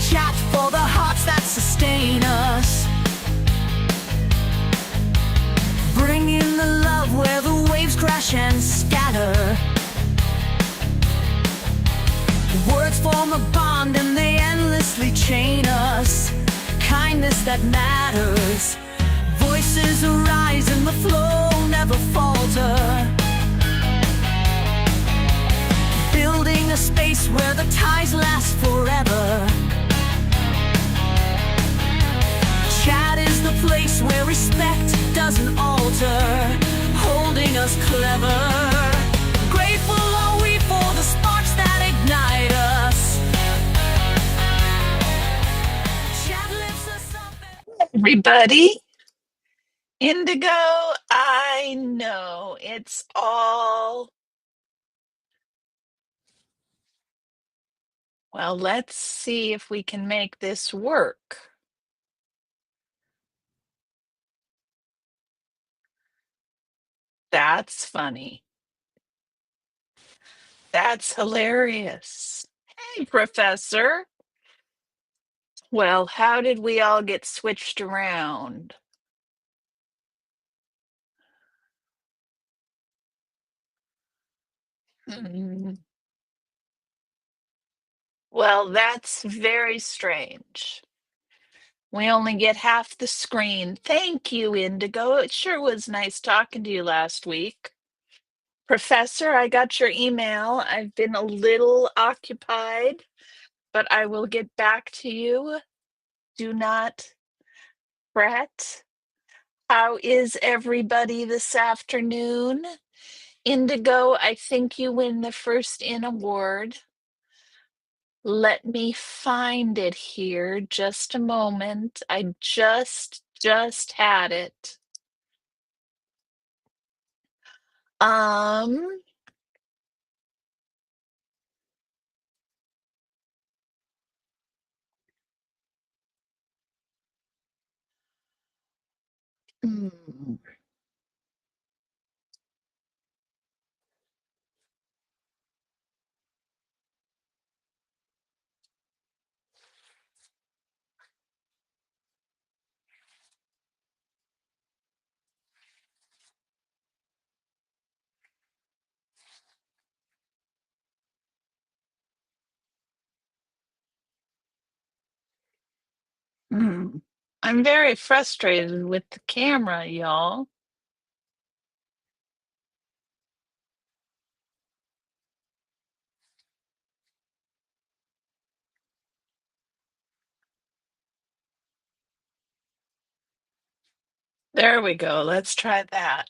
chat for the hearts that sustain us. Bring in the love where the waves crash and scatter. Words form a bond and they endlessly chain us. Kindness that matters. Voices arise and the flow never falter. Building a space where the ties last forever. Chat is the place where respect doesn't alter, holding us clever. Grateful are we for the sparks that ignite us. Chat lifts us up. Everybody, Indigo, I know it's all. Well, let's see if we can make this work. That's funny. That's hilarious. Hey, Professor. Well, how did we all get switched around? Hmm. Well, that's very strange. We only get half the screen. Thank you, Indigo. It sure was nice talking to you last week. Professor, I got your email. I've been a little occupied, but I will get back to you. Do not fret. How is everybody this afternoon? Indigo, I think you win the first in award. Let me find it here. Just a moment. I just had it. Um, hmm. Hmm. I'm very frustrated with the camera, y'all. There we go. Let's try that.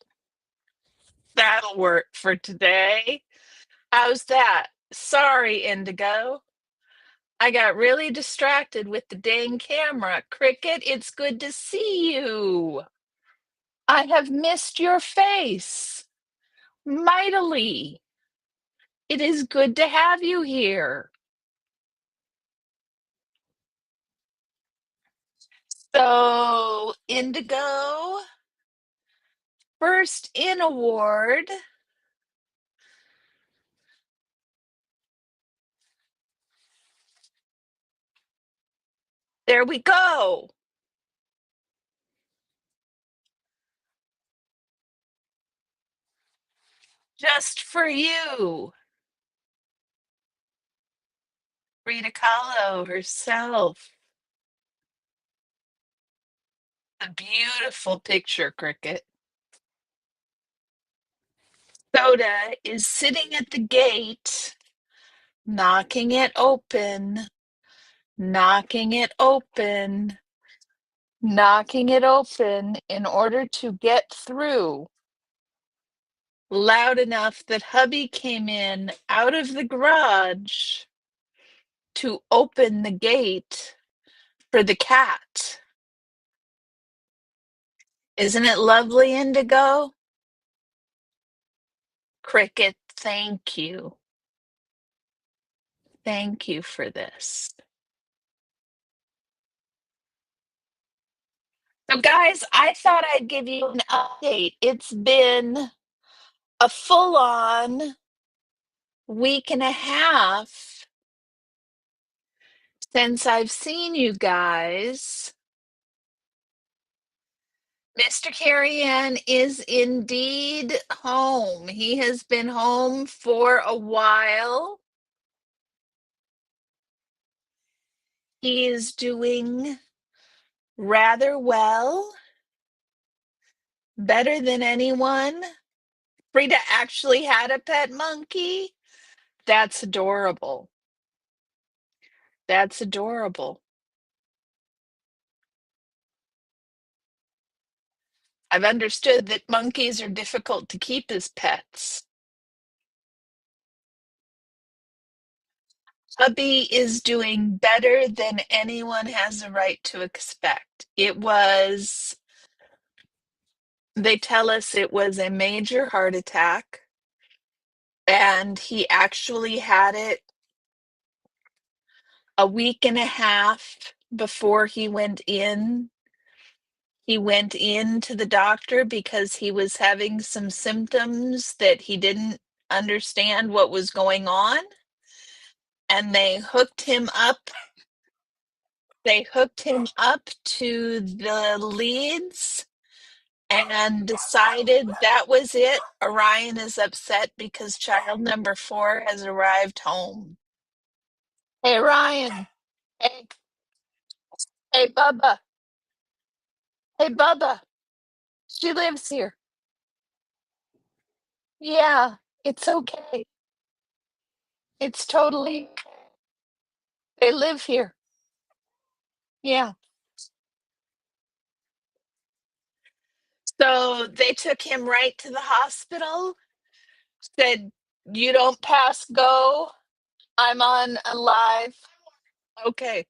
That'll work for today. How's that? Sorry, Indigo. I got really distracted with the dang camera. Cricket, it's good to see you. I have missed your face mightily. It is good to have you here. So, Indigo, first in award. There we go. Just for you. Frida Kahlo herself. A beautiful picture, Cricket. Soda is sitting at the gate, knocking it open, knocking it open, knocking it open in order to get through. Loud enough that hubby came in out of the garage to open the gate for the cat. Isn't it lovely, Indigo? Cricket, thank you. Thank you for this. So, guys, I thought I'd give you an update. It's been a full on week and a half Since I've seen you guys, Mr. Carrion is indeed home. He has been home for a while. He is doing rather well, better than anyone. Frida actually had a pet monkey. That's adorable. That's adorable. I've understood that monkeys are difficult to keep as pets. Hubby is doing better than anyone has a right to expect. They tell us it was a major heart attack, and he actually had it a week and a half before he went in. He went in to the doctor because he was having some symptoms that he didn't understand what was going on, and they hooked him up to the leads and decided that was it. Orion is upset because child number 4 has arrived home. Hey, Ryan. Hey, hey, Bubba. Hey, Bubba. She lives here. Yeah, it's okay. It's totally, they live here. Yeah. So they took him right to the hospital, said, "You don't pass go. I'm on alive." Okay.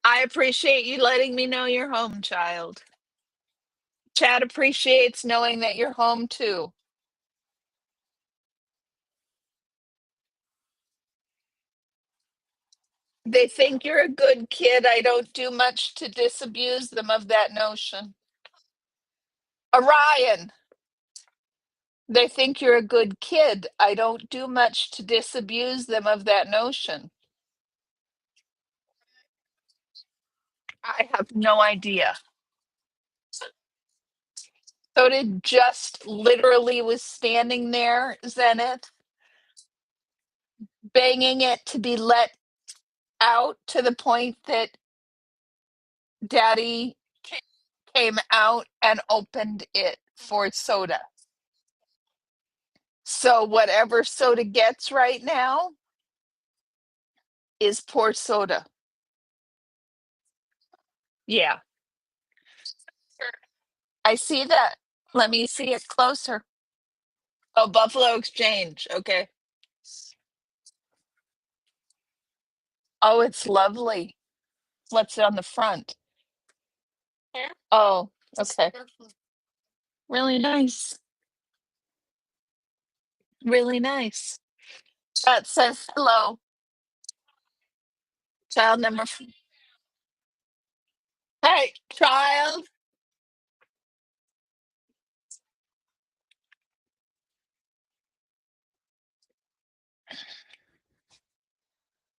I appreciate you letting me know you're home, child. Chad appreciates knowing that you're home too. They think you're a good kid. I don't do much to disabuse them of that notion. Orion, they think you're a good kid. I don't do much to disabuse them of that notion. I have no idea. So did just literally was standing there, Zenith, banging it to be let out to the point that Daddy came out and opened it for soda. So whatever soda gets right now is poor soda. Yeah, I see that. Let me see it closer. Oh, Buffalo Exchange. Okay. Oh, it's lovely. What's on the front? Oh, okay. Really nice. Really nice. That says hello, child number. Hey, child.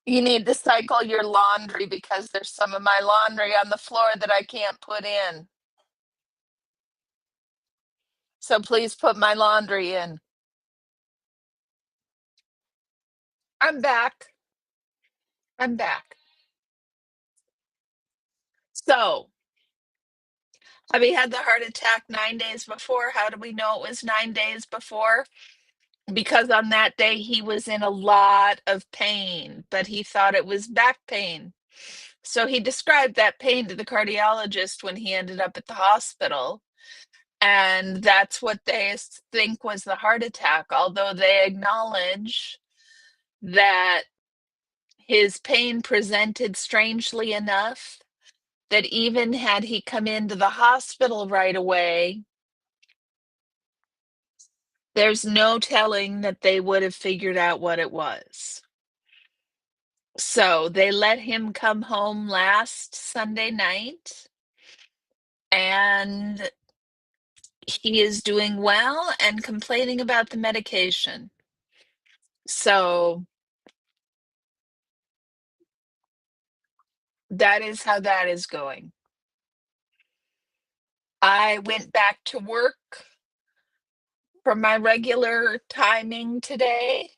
You need to cycle your laundry because there's some of my laundry on the floor that I can't put in. So please put my laundry in. I'm back. I'm back. So, Abby had the heart attack 9 days before. How do we know it was 9 days before? Because on that day he was in a lot of pain, but he thought it was back pain. So he described that pain to the cardiologist when he ended up at the hospital. And that's what they think was the heart attack, although they acknowledge that his pain presented strangely enough that even had he come into the hospital right away, there's no telling that they would have figured out what it was. So they let him come home last Sunday night, and he is doing well and complaining about the medication. So That is how that is going. I went back to work for my regular timing today.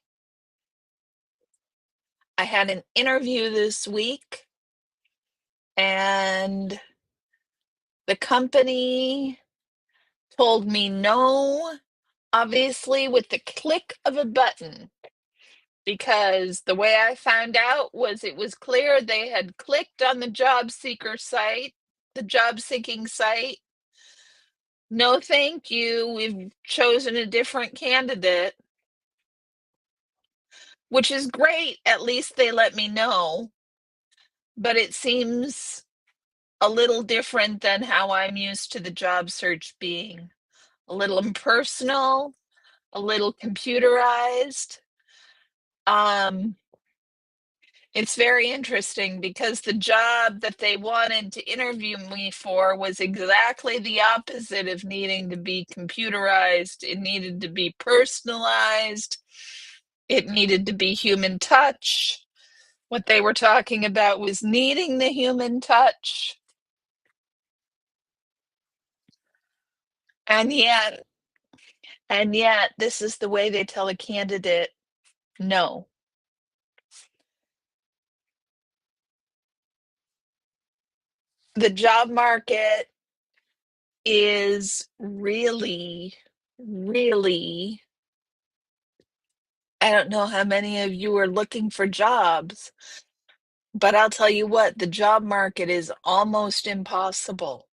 I had an interview this week, and the company told me no, obviously, with the click of a button, because the way I found out was it was clear they had clicked on the job seeker site, the job seeking site. No, thank you. We've chosen a different candidate, which is great. At least they let me know, but it seems a little different than how I'm used to the job search being. A little impersonal, a little computerized. Um, it's very interesting because the job that they wanted to interview me for was exactly the opposite of needing to be computerized. It needed to be personalized. It needed to be human touch. What they were talking about was needing the human touch. And yet, this is the way they tell a candidate no. The job market is really, really, I don't know how many of you are looking for jobs, but I'll tell you what, the job market is almost impossible.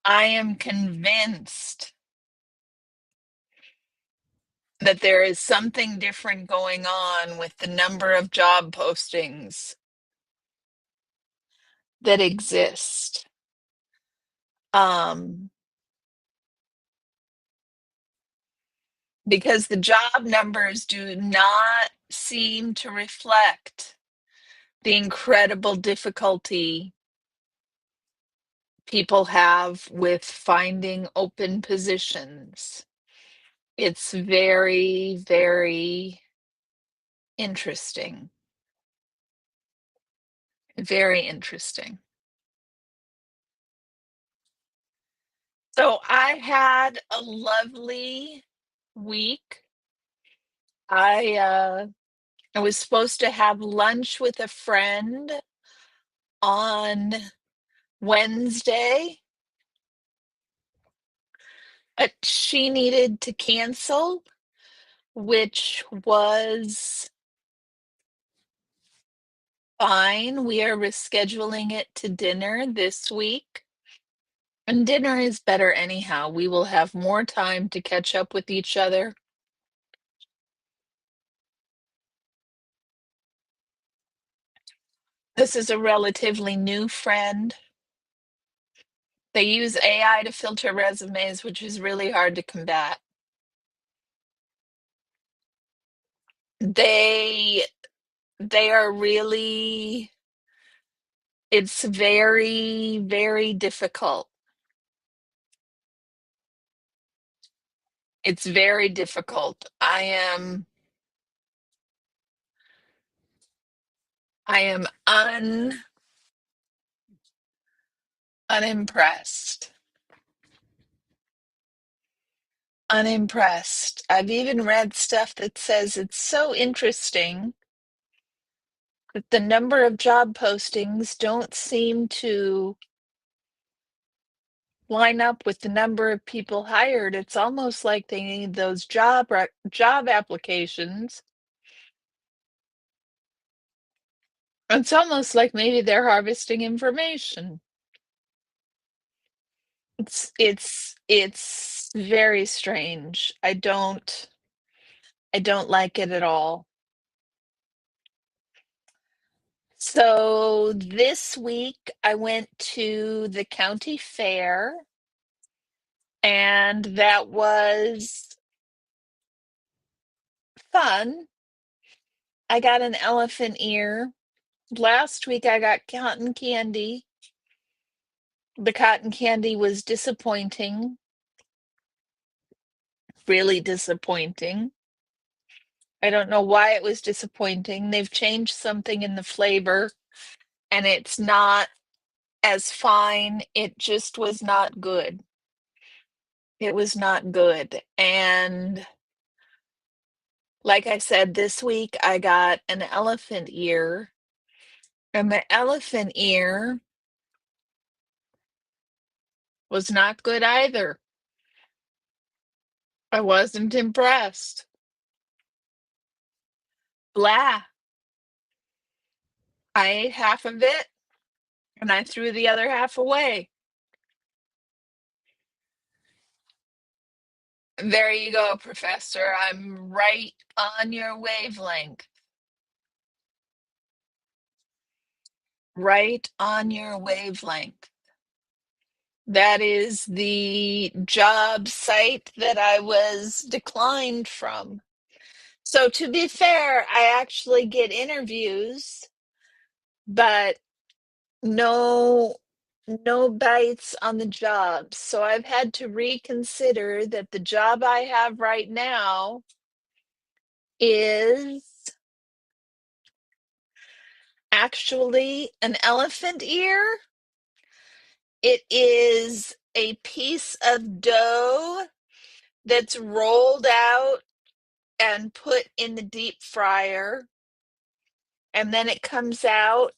I am convinced that there is something different going on with the number of job postings that exist. Um, because the job numbers do not seem to reflect the incredible difficulty people have with finding open positions. It's very, very interesting. Very interesting. So I had a lovely week. I I was supposed to have lunch with a friend on Wednesday, but she needed to cancel, which was fine. We are rescheduling it to dinner this week. And dinner is better anyhow. We will have more time to catch up with each other. This is a relatively new friend. They use AI to filter resumes, which is really hard to combat. They they are really, it's very, very difficult. It's very difficult. I am unimpressed. Unimpressed. I've even read stuff that says it's so interesting that the number of job postings don't seem to line up with the number of people hired. It's almost like they need those job applications. It's almost like maybe they're harvesting information. It's very strange. I don't like it at all. So this week I went to the county fair, and that was fun. I got an elephant ear. Last week I got cotton candy. The cotton candy was disappointing, really disappointing. I don't know why it was disappointing. They've changed something in the flavor and it's not as fine. It just was not good. It was not good. And like I said, this week I got an elephant ear, and the elephant ear was not good either. I wasn't impressed. Blah. I ate half of it and I threw the other half away. There you go, Professor. I'm right on your wavelength. Right on your wavelength. That is the job site that I was declined from. So to be fair, I actually get interviews, but no no bites on the job. So I've had to reconsider that the job I have right now is actually an elephant ear. It is a piece of dough that's rolled out and put in the deep fryer, and then it comes out,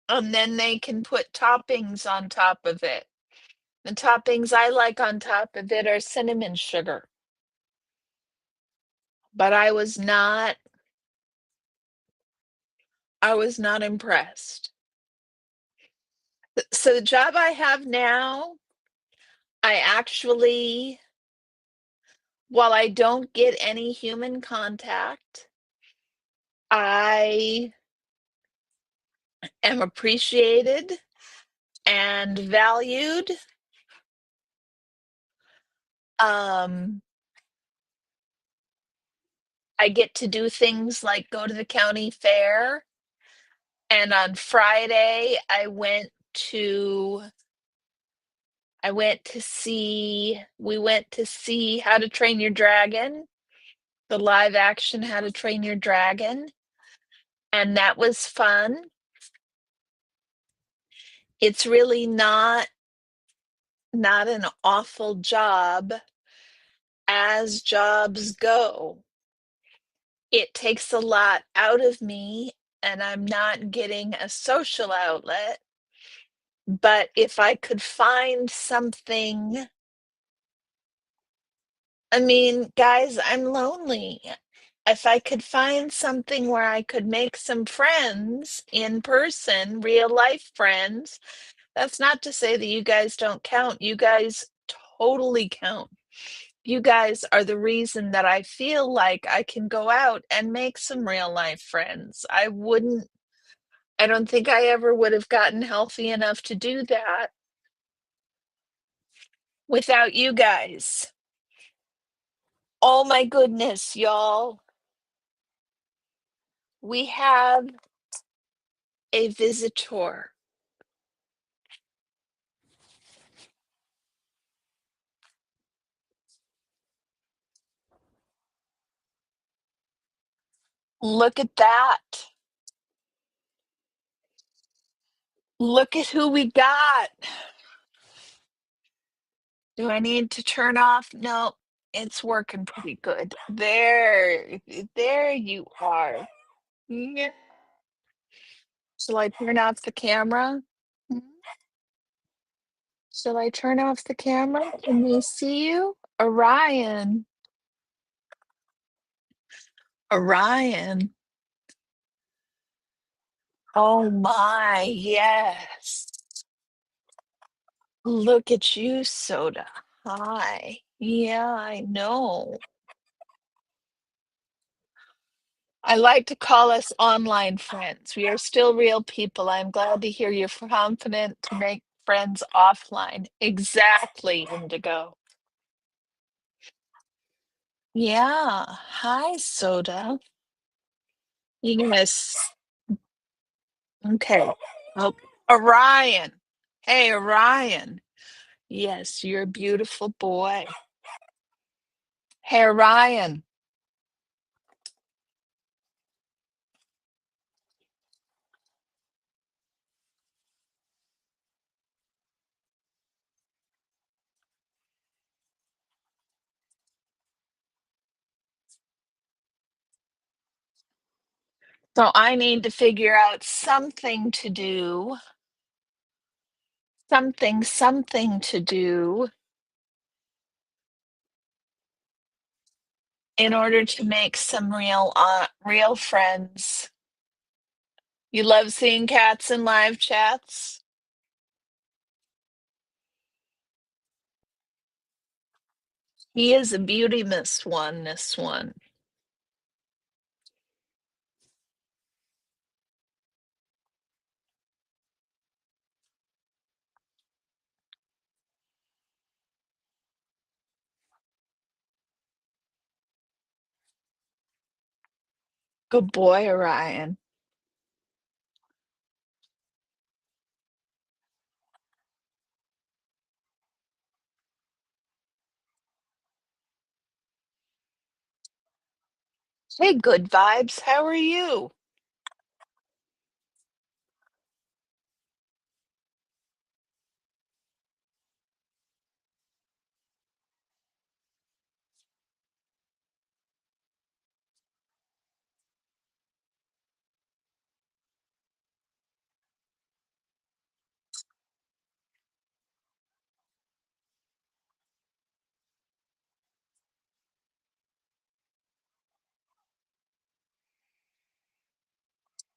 and then they can put toppings on top of it. The toppings I like on top of it are cinnamon sugar. But I was not impressed. So the job I have now, I actually, while I don't get any human contact, I am appreciated and valued. Um, I get to do things like go to the county fair. And on Friday, we went to see How to Train Your Dragon, the live action How to Train Your Dragon, and that was fun. It's really not an awful job as jobs go. It takes a lot out of me and I'm not getting a social outlet. But if I could find something, I mean, guys, I'm lonely. If I could find something where I could make some friends in person, real life friends, that's not to say that you guys don't count. You guys totally count. You guys are the reason that I feel like I can go out and make some real life friends. I don't think I ever would have gotten healthy enough to do that without you guys. Oh my goodness, y'all. We have a visitor. Look at that. Look at who we got. Do I need to turn off? No, it's working pretty good. There you are. Yeah. Shall I turn off the camera? Hmm? Shall I turn off the camera? Can we see you? Orion. Orion. Oh my, yes. Look at you, Soda. Hi. Yeah, I know. I like to call us online friends. We are still real people. I'm glad to hear you're confident to make friends offline. Exactly, Indigo. Yeah. Hi, Soda. Yes. Okay. Oh, Orion. Hey, Orion. Yes, you're a beautiful boy. Hey, Orion. So I need to figure out something to do, something to do in order to make some real friends. You love seeing cats in live chats? He is a beauty, Miss One, this one. Good boy, Orion. Hey, good vibes. How are you?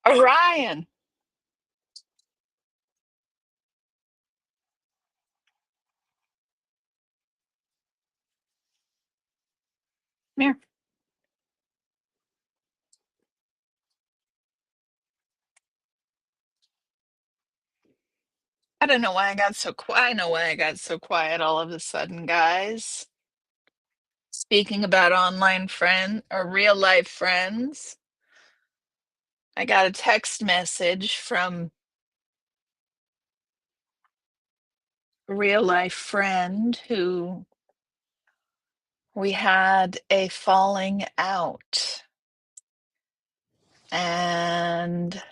Orion. Come here. I don't know why I got so quiet. I know why I got so quiet all of a sudden, guys. Speaking about online friend or real life friends, I got a text message from a real life friend who we had a falling out. And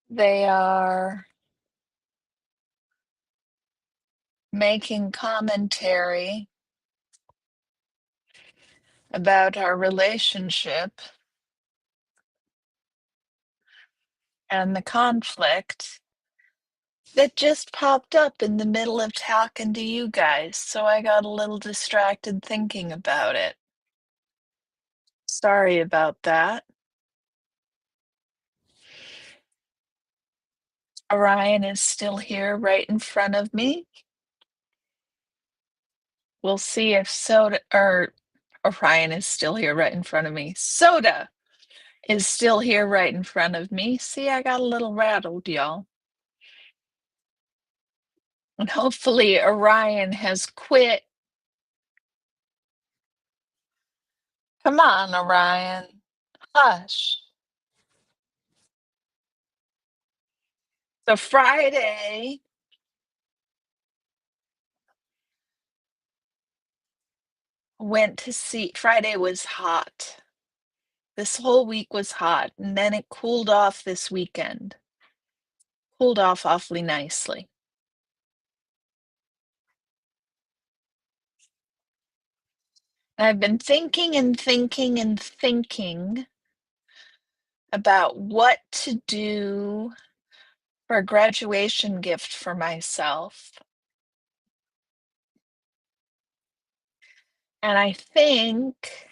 they are making commentary about our relationship and the conflict that just popped up in the middle of talking to you guys. So I got a little distracted thinking about it. Sorry about that. Orion is still here right in front of me. We'll see if Soda or Orion is still here right in front of me. Soda is still here right in front of me. See, I got a little rattled, y'all. And hopefully Orion has quit. Come on, Orion. Hush. So Friday Friday was hot. This whole week was hot, and then it cooled off this weekend. Cooled off awfully nicely. And I've been thinking and thinking and thinking about what to do for a graduation gift for myself. And I think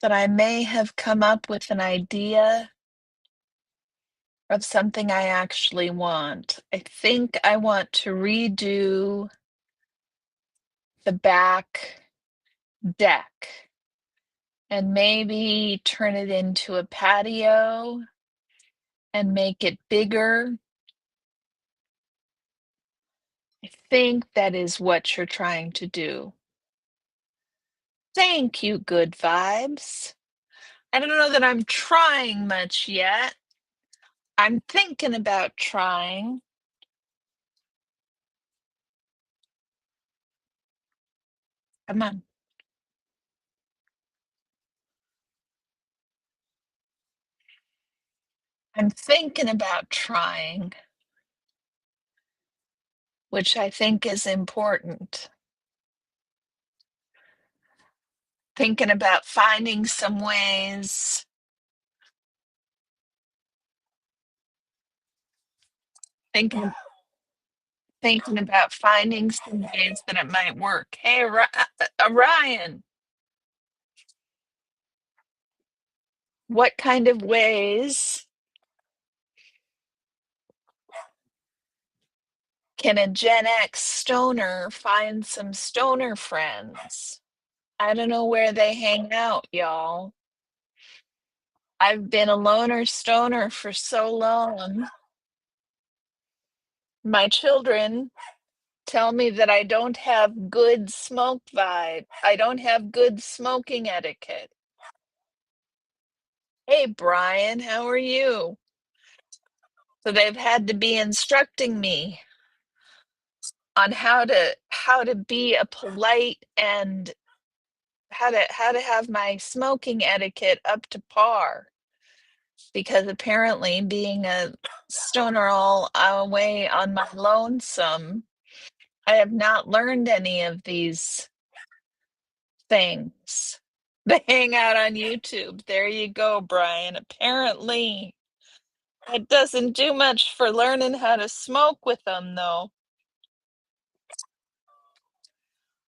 that I may have come up with an idea of something I actually want. I think I want to redo the back deck and maybe turn it into a patio and make it bigger. I think that is what you're trying to do. Thank you, good vibes. I don't know that I'm trying much yet. I'm thinking about trying. Come on. I'm thinking about trying, which I think is important. Thinking about finding some ways. Thinking thinking about finding some ways that it might work. Hey, Ryan, what kind of ways can a Gen X stoner find some stoner friends? I don't know where they hang out, y'all. I've been a loner stoner for so long. My children tell me that I don't have good smoke vibe. I don't have good smoking etiquette. Hey, Brian, how are you? So they've had to be instructing me on how to be a polite and how to have my smoking etiquette up to par, because apparently being a stoner all away on my lonesome, I have not learned any of these things. They hang out on YouTube. There you go, Brian. Apparently, it doesn't do much for learning how to smoke with them, though.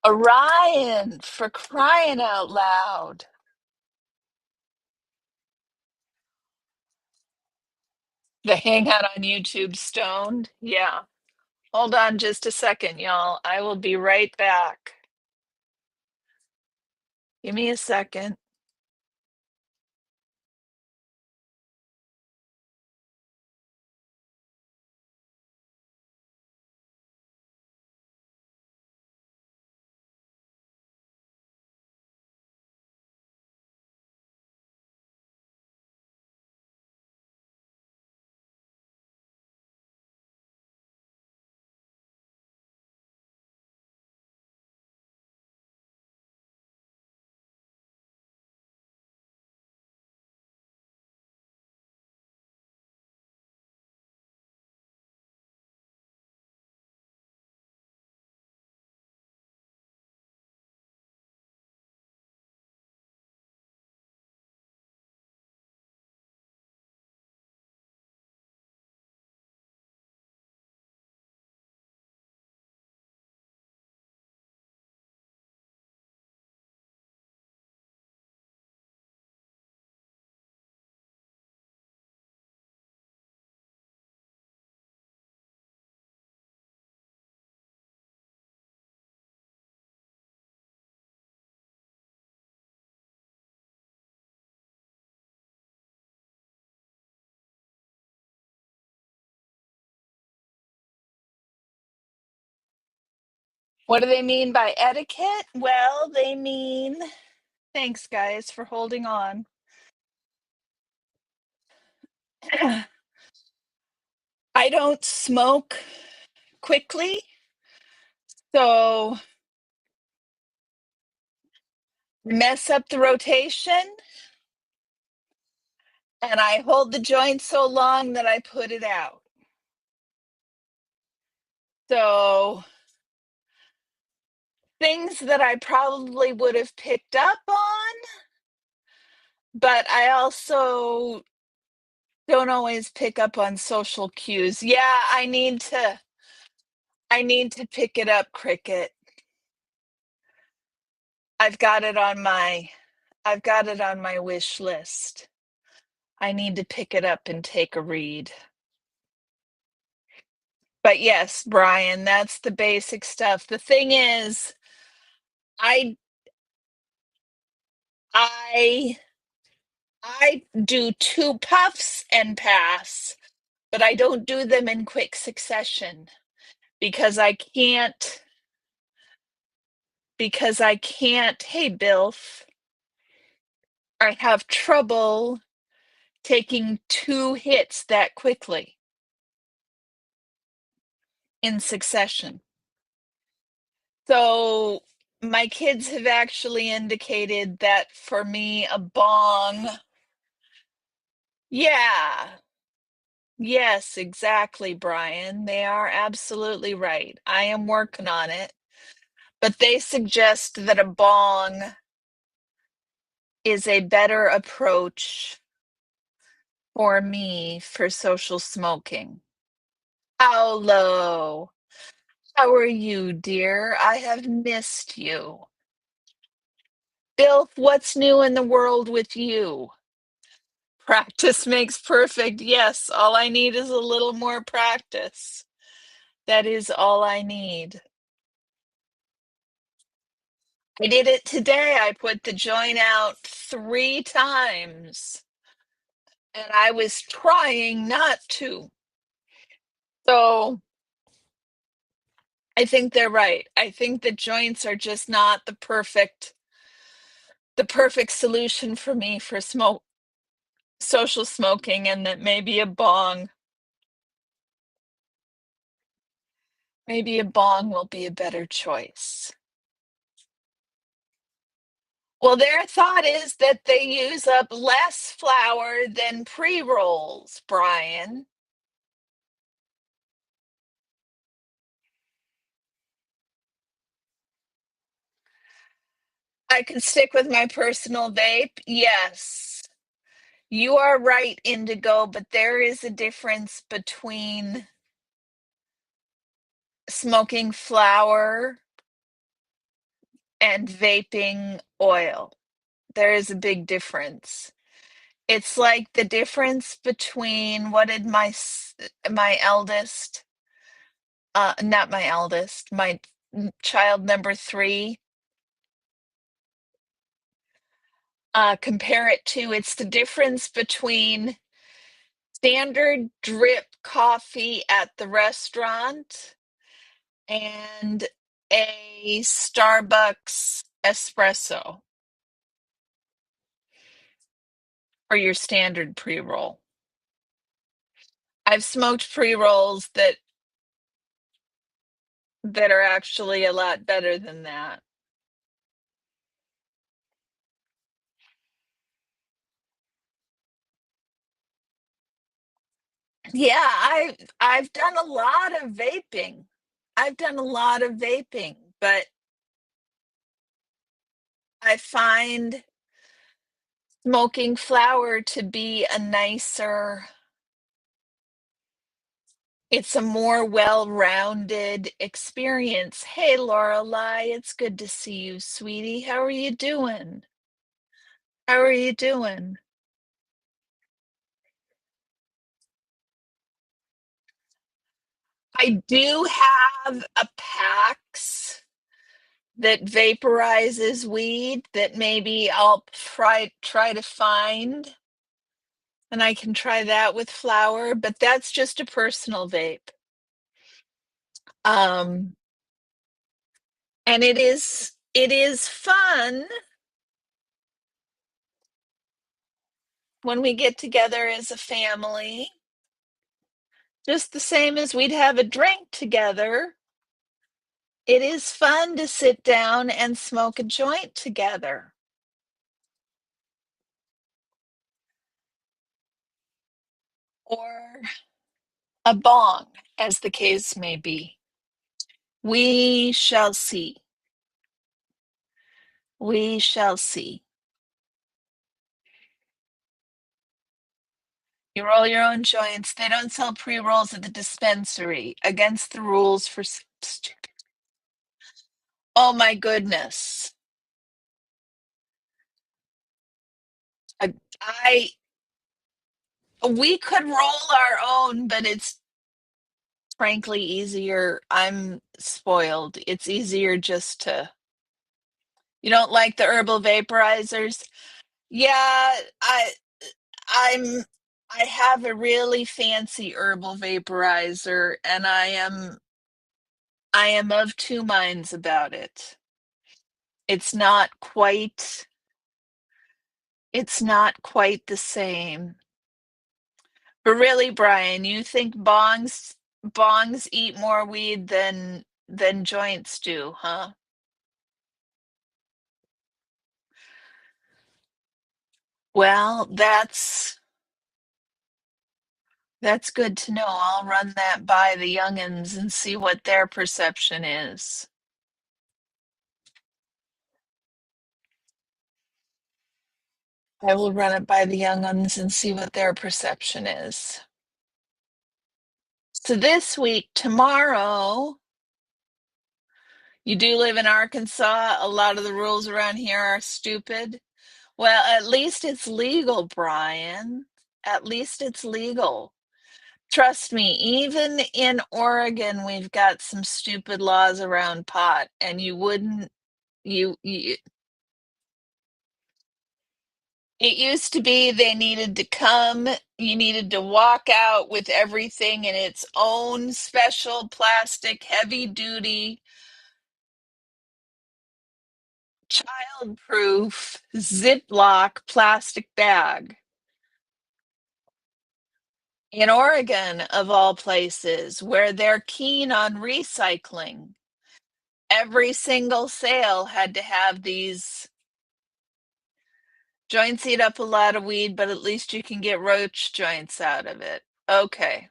Orion, for crying out loud. They hang out on YouTube stoned. Yeah. Hold on just a second, y'all. I will be right back. Give me a second. What do they mean by etiquette? Well, they mean, thanks, guys, for holding on. I don't smoke quickly, so mess up the rotation, and I hold the joint so long that I put it out. So things that I probably would have picked up on, but I also don't always pick up on social cues. Yeah, I need to pick it up, Cricket. I've got it on my I've got it on my wish list. I need to pick it up and take a read. But yes, Brian, that's the basic stuff. The thing is, I I I do two puffs and pass, but I don't do them in quick succession because I can't, hey Bilf, I have trouble taking two hits that quickly in succession. So my kids have actually indicated that for me, a bong, yeah, yes, exactly, Brian. They are absolutely right. I am working on it, but they suggest that a bong is a better approach for me for social smoking. Hello. How are you, dear? I have missed you. Bill, what's new in the world with you? Practice makes perfect. Yes, all I need is a little more practice. That is all I need. I did it today. I put the joint out 3 times, and I was trying not to. So I think they're right. I think the joints are just not the perfect solution for me for social smoking, and that maybe a bong will be a better choice. Well, their thought is that they use up less flour than pre-rolls, Brian. I can stick with my personal vape. Yes, you are right, Indigo, but there is a difference between smoking flour and vaping oil. There is a big difference. It's like the difference between what did my eldest, not my eldest, my child number 3, compare it to. It's the difference between standard drip coffee at the restaurant and a Starbucks espresso for your standard pre-roll. I've smoked pre-rolls that are actually a lot better than that. Yeah, I've done a lot of vaping. I've done a lot of vaping, but I find smoking flower to be a nicer, it's a more well-rounded experience. Hey, Lorelei, it's good to see you, sweetie. How are you doing? How are you doing? I do have a PAX that vaporizes weed that maybe I'll try to find, and I can try that with flower, but that's just a personal vape. Um, and it is fun when we get together as a family, just the same as we'd have a drink together. It is fun to sit down and smoke a joint together. Or a bong, as the case may be. We shall see. We shall see. You roll your own joints. They don't sell pre-rolls at the dispensary. Against the rules for stupid. Oh my goodness. I, I we could roll our own, but it's frankly easier. I'm spoiled. It's easier just to. You don't like the herbal vaporizers? Yeah, I'm I have a really fancy herbal vaporizer, and I am of two minds about it. It's not quite it's not quite the same. But really, Brian, you think bongs eat more weed than joints do, huh? Well, that's good to know. I'll run that by the youngins and see what their perception is. I will run it by the young ones and see what their perception is. So this week, tomorrow, you do live in Arkansas. A lot of the rules around here are stupid. Well, at least it's legal, Brian. At least it's legal. Trust me, even in Oregon, we've got some stupid laws around pot, and you wouldn't, you it used to be they needed to come, you needed to walk out with everything in its own special plastic, heavy duty, child-proof Ziploc plastic bag. In Oregon, of all places, where they're keen on recycling, every single sale had to have these. Joints eat up a lot of weed, but at least you can get roach joints out of it. Okay.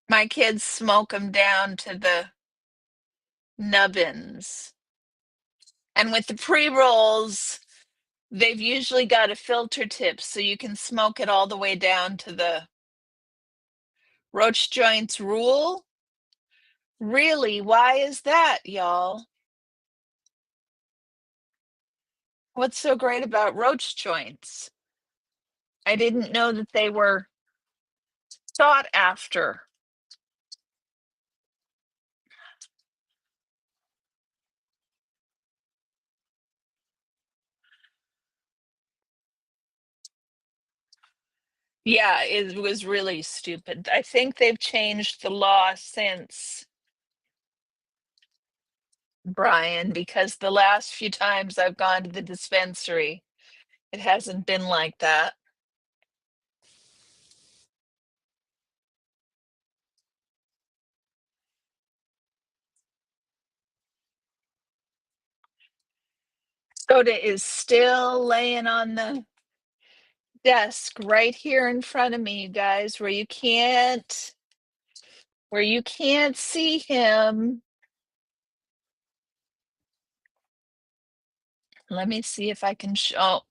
My kids smoke them down to the nubbins. And with the pre-rolls, they've usually got a filter tip so you can smoke it all the way down to the roach joints rule. Really? Why is that, y'all? What's so great about roach joints? I didn't know that they were sought after. Yeah, it was really stupid. I think they've changed the law since, Brian, because the last few times I've gone to the dispensary, it hasn't been like that. Soda is still laying on the desk right here in front of me, you guys, where you can't see him. Let me see if I can show.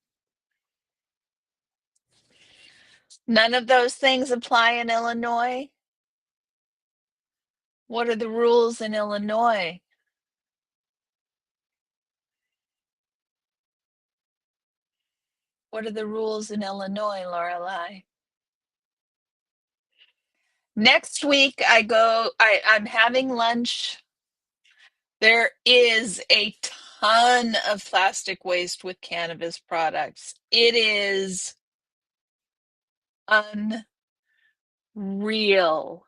None of those things apply in Illinois. What are the rules in Illinois? What are the rules in Illinois, Lorelei? Next week I'm having lunch. There is a ton of plastic waste with cannabis products. It is unreal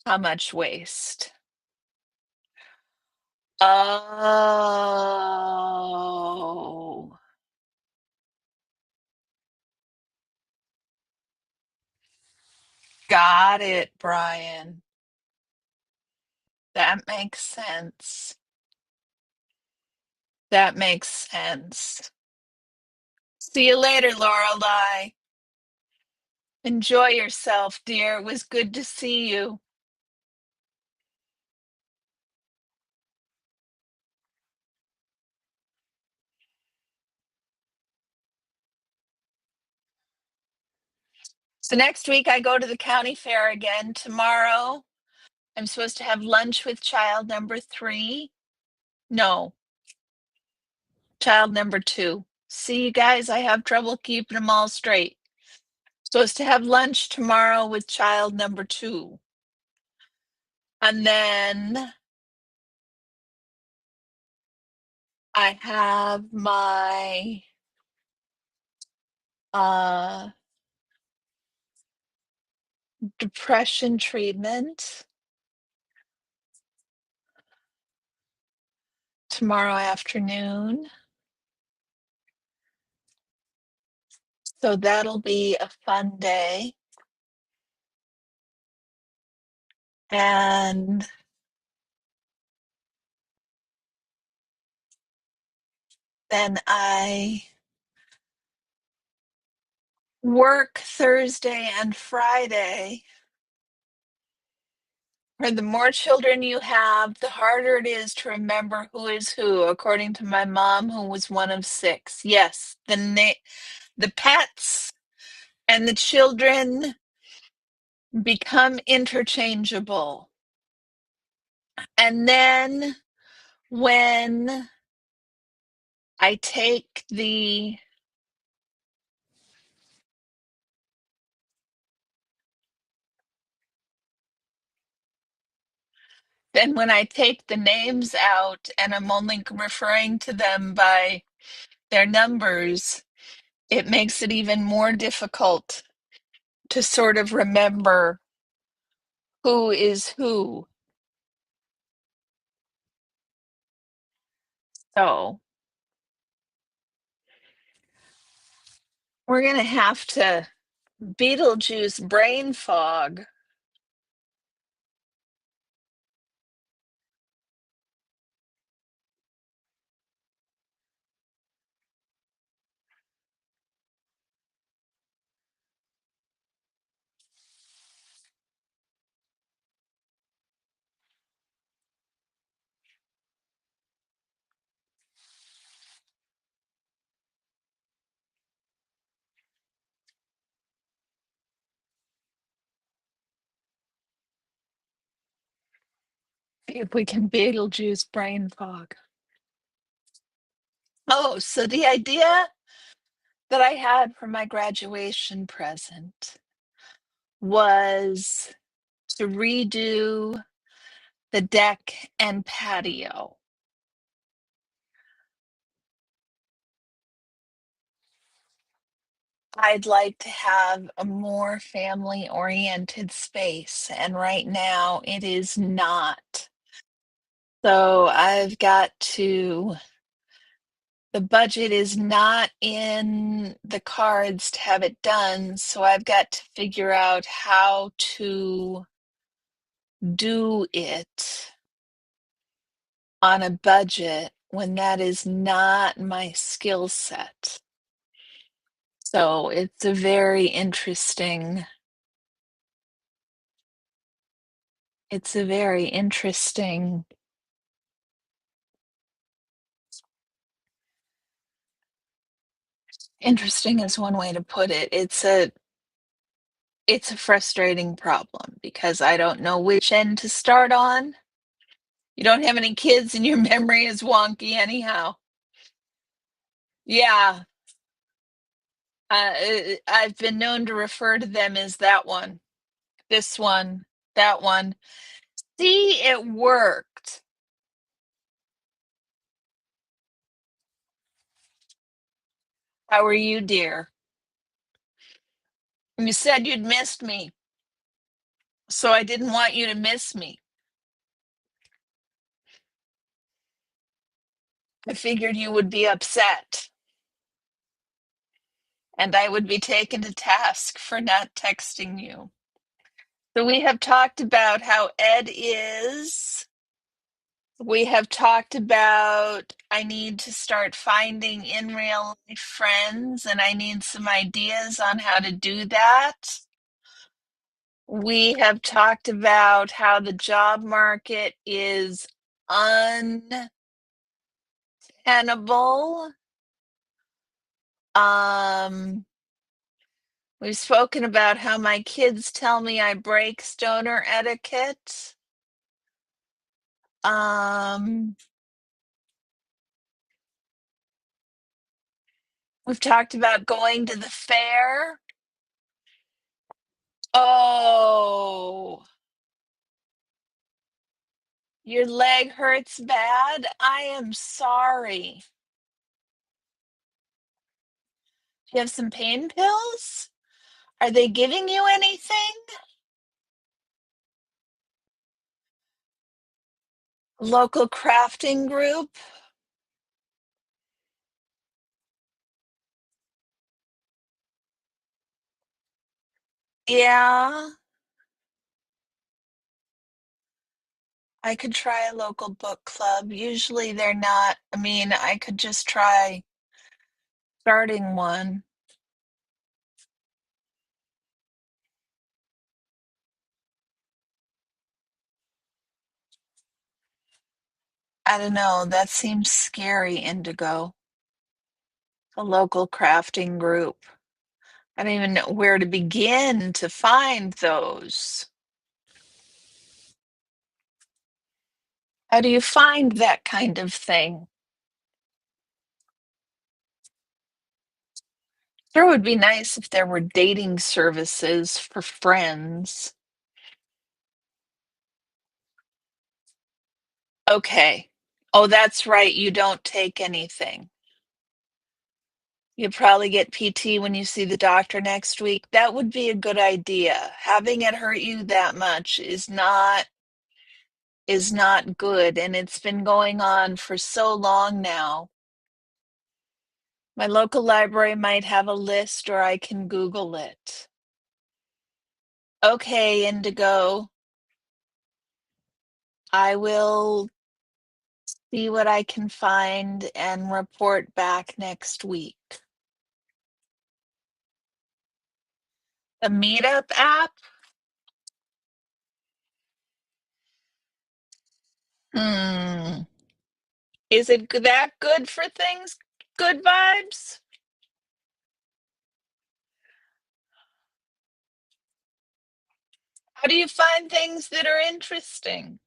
how much waste. Oh, got it, Brian. That makes sense. That makes sense. See you later, Lorelei. Enjoy yourself, dear. It was good to see you. So next week I go to the county fair again. Tomorrow I'm supposed to have lunch with child number 3. No, child number 2. See, you guys, I have trouble keeping them all straight. Supposed to have lunch tomorrow with child number 2. And then I have my uh depression treatment tomorrow afternoon. So that'll be a fun day. And then I work Thursday and Friday. Or the more children you have, the harder it is to remember who is who, according to my mom, who was one of six. Yes, the pets and the children become interchangeable. And then when I take the then when I take the names out and I'm only referring to them by their numbers, it makes it even more difficult to sort of remember who is who. So we're going to have to Beetlejuice brain fog. If we can Beetlejuice brain fog. Oh, so the idea that I had for my graduation present was to redo the deck and patio. I'd like to have a more family oriented space, and right now it is not. So I've got to, the budget is not in the cards to have it done, so I've got to figure out how to do it on a budget when that is not my skill set. So it's a very interesting. Interesting is one way to put it. It's a frustrating problem because I don't know which end to start on. You don't have any kids and your memory is wonky anyhow. Yeah, I've been known to refer to them as that one, this one, that one. See, it worked. How are you, dear? You said you'd missed me, so I didn't want you to miss me. I figured you would be upset, and I would be taken to task for not texting you. So we have talked about how Ed is. We have talked about I need to start finding in real life friends, and I need some ideas on how to do that. We have talked about how the job market is untenable. Um, we've spoken about how my kids tell me I break stoner etiquette. Um, we've talked about going to the fair. Oh, your leg hurts bad? I am sorry. Do you have some pain pills? Are they giving you anything? Local crafting group? Yeah, I could try a local book club. Usually they're not, I mean, I could just try starting one. I don't know. That seems scary, Indigo. A local crafting group. I don't even know where to begin to find those. How do you find that kind of thing? Sure would be nice if there were dating services for friends. Okay. Oh, that's right. You don't take anything. You probably get PT when you see the doctor next week. That would be a good idea. Having it hurt you that much is not good, and it's been going on for so long now. My local library might have a list or I can Google it. Okay, Indigo. I will see what I can find and report back next week. The Meetup app? Hmm. Is it that good for things? Good vibes? How do you find things that are interesting?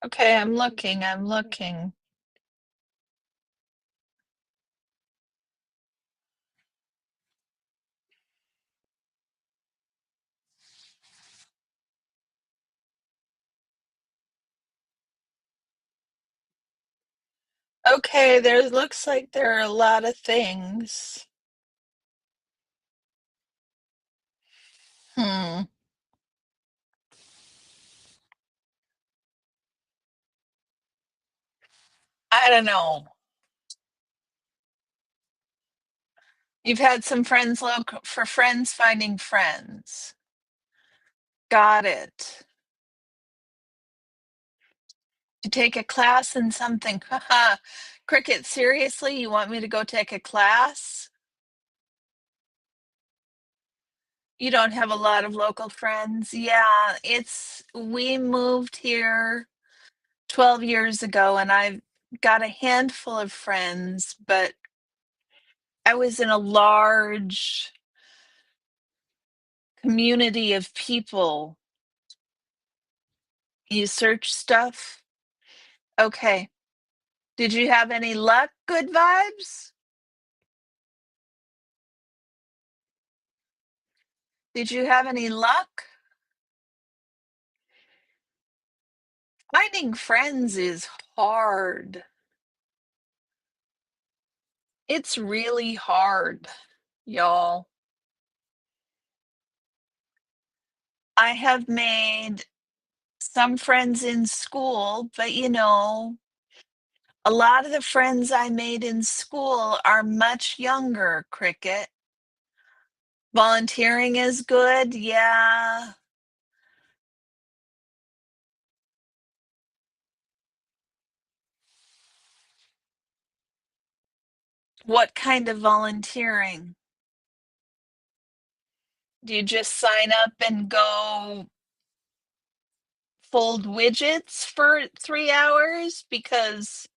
Okay, I'm looking, I'm looking. Okay, there looks like there are a lot of things. Hmm. I don't know. You've had some friends look for friends finding friends. Got it. To take a class in something. Haha. Cricket, seriously? You want me to go take a class? You don't have a lot of local friends? Yeah, we moved here 12 years ago and I've got a handful of friends, but I was in a large community of people. You search stuff? Okay. Did you have any luck? Good vibes? Did you have any luck? Finding friends is hard. It's really hard, y'all. I have made some friends in school, but a lot of the friends I made in school are much younger, Cricket. Volunteering is good, yeah. What kind of volunteering? Do you just sign up and go fold widgets for 3 hours? Because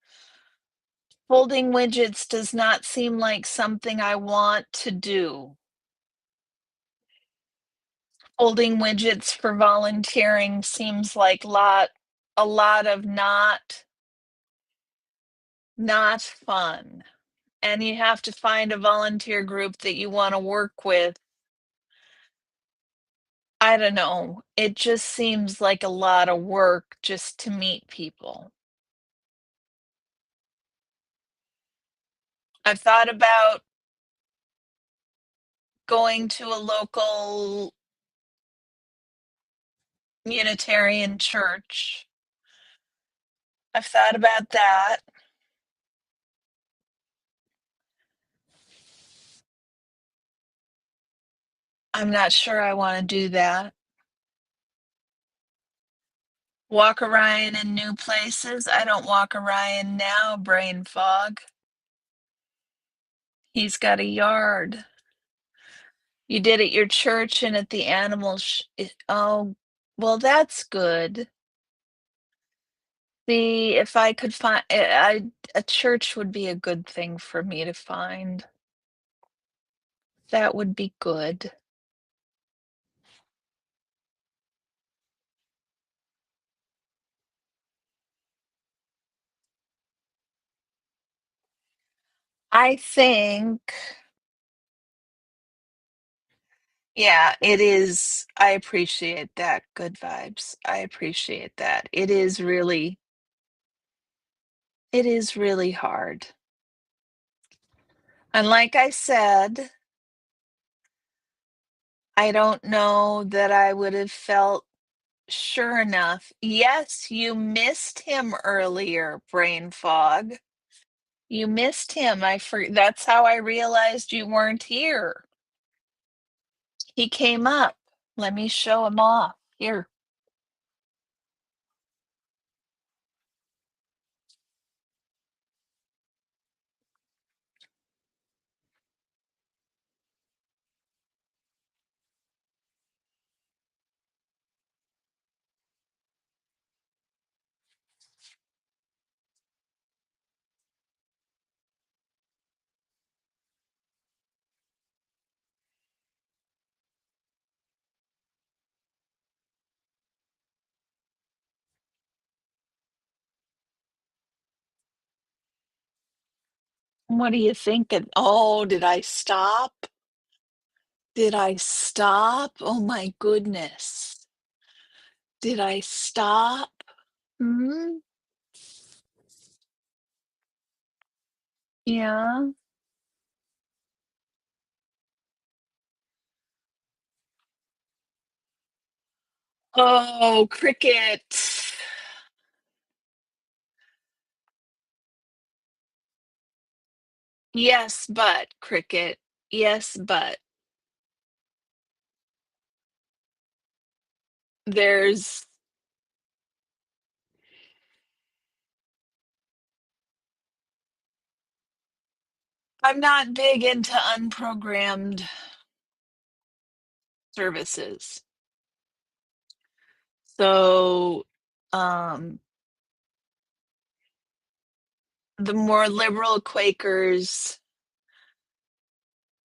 folding widgets does not seem like something I want to do. Folding widgets for volunteering seems like a lot of not fun. And you have to find a volunteer group that you want to work with. I don't know. It just seems like a lot of work just to meet people. I've thought about going to a local Unitarian church. I've thought about that. I'm not sure I want to do that. Walk Orion in new places. I don't walk Orion now, brain fog. He's got a yard. You did at your church and at the oh, well, that's good. See, if I could find a church would be a good thing for me to find. That would be good. I think, yeah, it is. I appreciate that. Good vibes. I appreciate that. It is really hard. And like I said, I don't know that I would have felt sure enough. Yes, you missed him earlier, brain fog. You missed him. That's how I realized you weren't here. He came up. Let me show him off. Here. What do you think? Oh, did I stop? Did I stop? Oh my goodness. Did I stop? Hmm? Yeah. Oh, cricket. Yes, but cricket. Yes, but there's I'm not big into unprogrammed services. So, um, the more liberal Quakers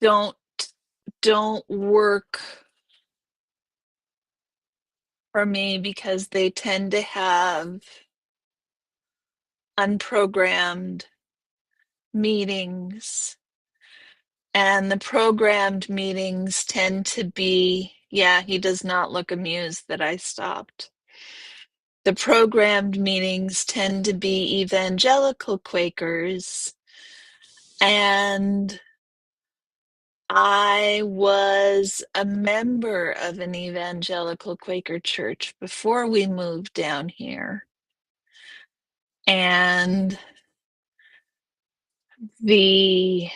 don't don't work for me because they tend to have unprogrammed meetings, and the programmed meetings tend to be, yeah, he does not look amused that I stopped. The programmed meetings tend to be evangelical Quakers, and I was a member of an evangelical Quaker church before we moved down here. And the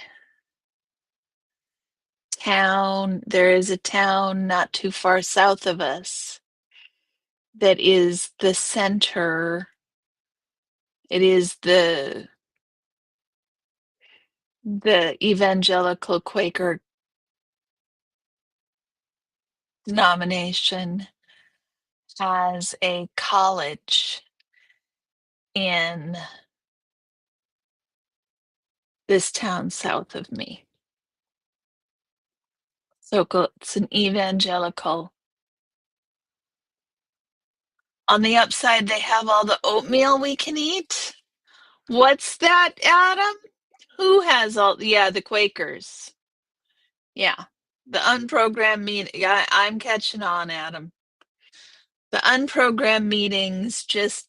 there is a town not too far south of us that is the center. It is the evangelical Quaker denomination has a college in this town south of me. So it's an evangelical. On the upside, they have all the oatmeal we can eat. What's that, Adam? Who has all? Yeah, the Quakers. Yeah, the unprogrammed meeting. Yeah, I'm catching on, Adam. The unprogrammed meetings just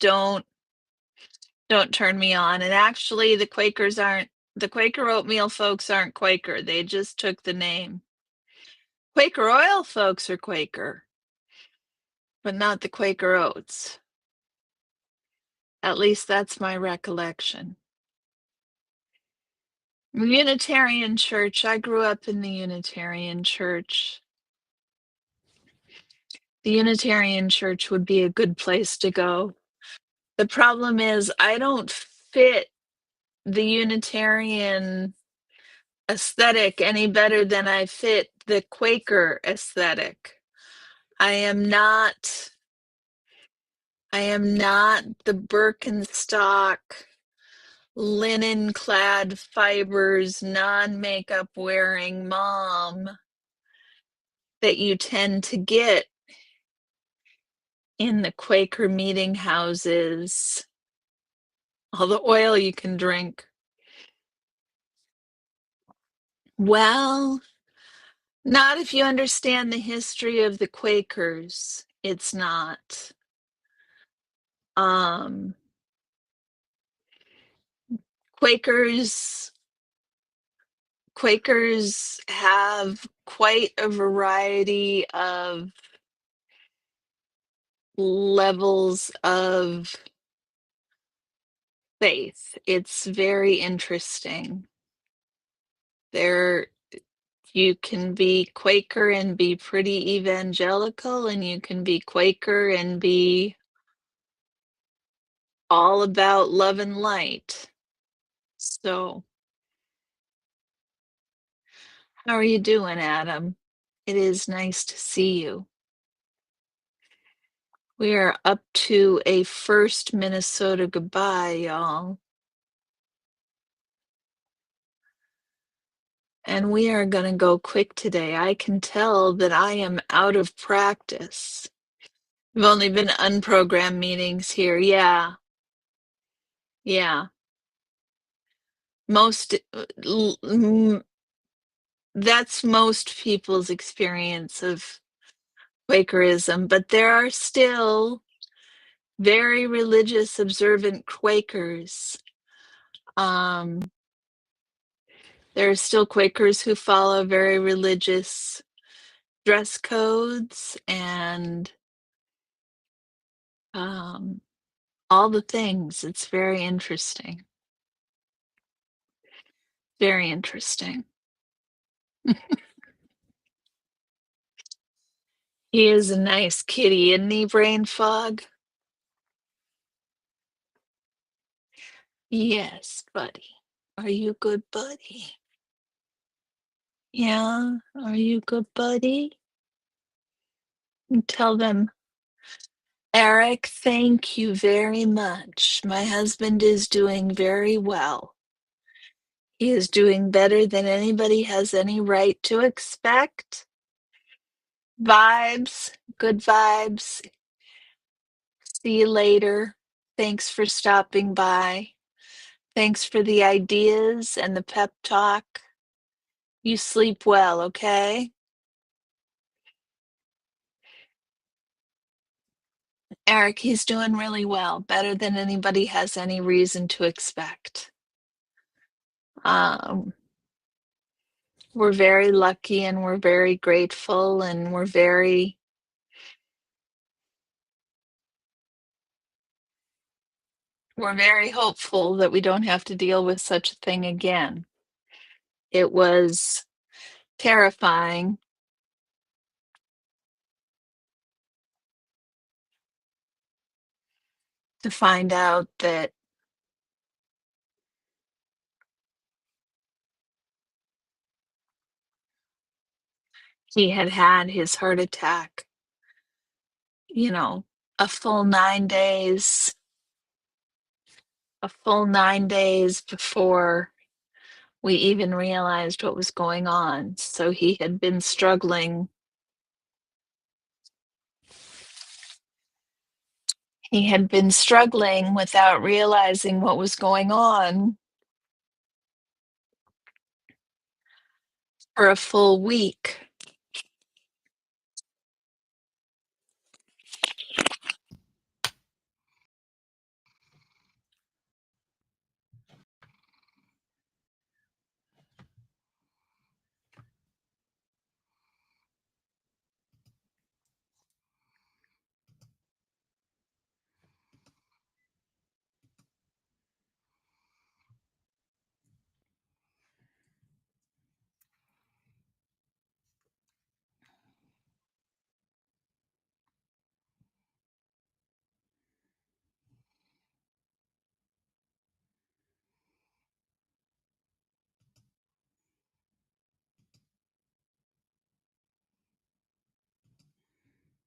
don't turn me on. And actually, the Quaker oatmeal folks aren't Quaker. They just took the name. Quaker oil folks are Quaker, but not the Quaker oats. At least that's my recollection. Unitarian Church. I grew up in the Unitarian Church. The Unitarian Church would be a good place to go. The problem is I don't fit the Unitarian aesthetic any better than I fit the Quaker aesthetic. I am not the Birkenstock linen clad fibers non-makeup wearing mom that you tend to get in the Quaker meeting houses. All the oil you can drink. Well, not if you understand the history of the Quakers. It's not. Um, Quakers Quakers have quite a variety of levels of faith. It's very interesting. There You can be Quaker and be pretty evangelical, and you can be Quaker and be all about love and light. So, how are you doing, Adam? It is nice to see you. We are up to a first Minnesota goodbye, y'all. And we are going to go quick today. I can tell that I am out of practice. We've only been unprogrammed meetings here. Yeah, yeah. Most, that's most people's experience of Quakerism, but there are still very religious, observant Quakers. There are still Quakers who follow very religious dress codes and all the things. It's very interesting. Very interesting. He is a nice kitty, isn't he, Brain Fog? Yes, buddy. Are you good, buddy? Yeah, are you good, buddy? Tell them, Eric, thank you very much. My husband is doing very well. He is doing better than anybody has any right to expect. Vibes, good vibes. See you later. Thanks for stopping by. Thanks for the ideas and the pep talk. You sleep well, okay? Eric, he's doing really well, better than anybody has any reason to expect. Um, we're very lucky and we're very grateful and we're very hopeful that we don't have to deal with such a thing again. It was terrifying to find out that he had had his heart attack, you know, a full 9 days, before we even realized what was going on. So he had been struggling. He had been struggling without realizing what was going on for a full week.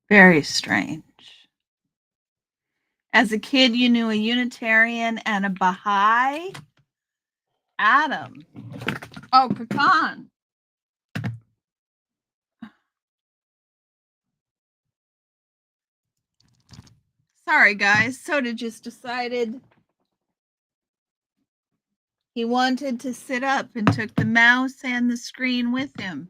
Very strange. As a kid, you knew a Unitarian and a Baha'i? Adam. Oh, Kakan. Sorry, guys. Soda just decided he wanted to sit up and took the mouse and the screen with him.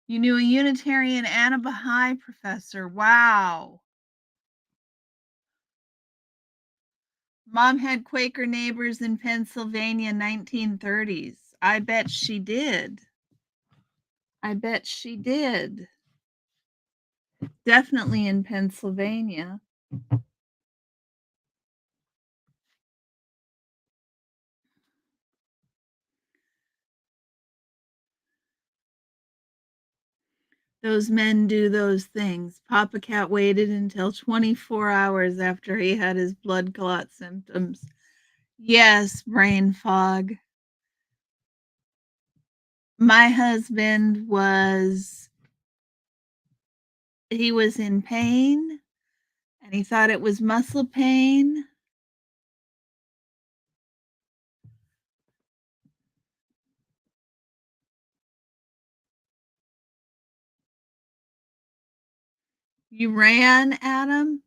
You knew a Unitarian and a Baha'i professor. Wow. Mom had Quaker neighbors in Pennsylvania 1930s. I bet she did. I bet she did. Definitely in Pennsylvania. Those men do those things. Papa Cat waited until 24 hours after he had his blood clot symptoms. Yes, brain fog. My husband he was in pain and he thought it was muscle pain. You ran, Adam?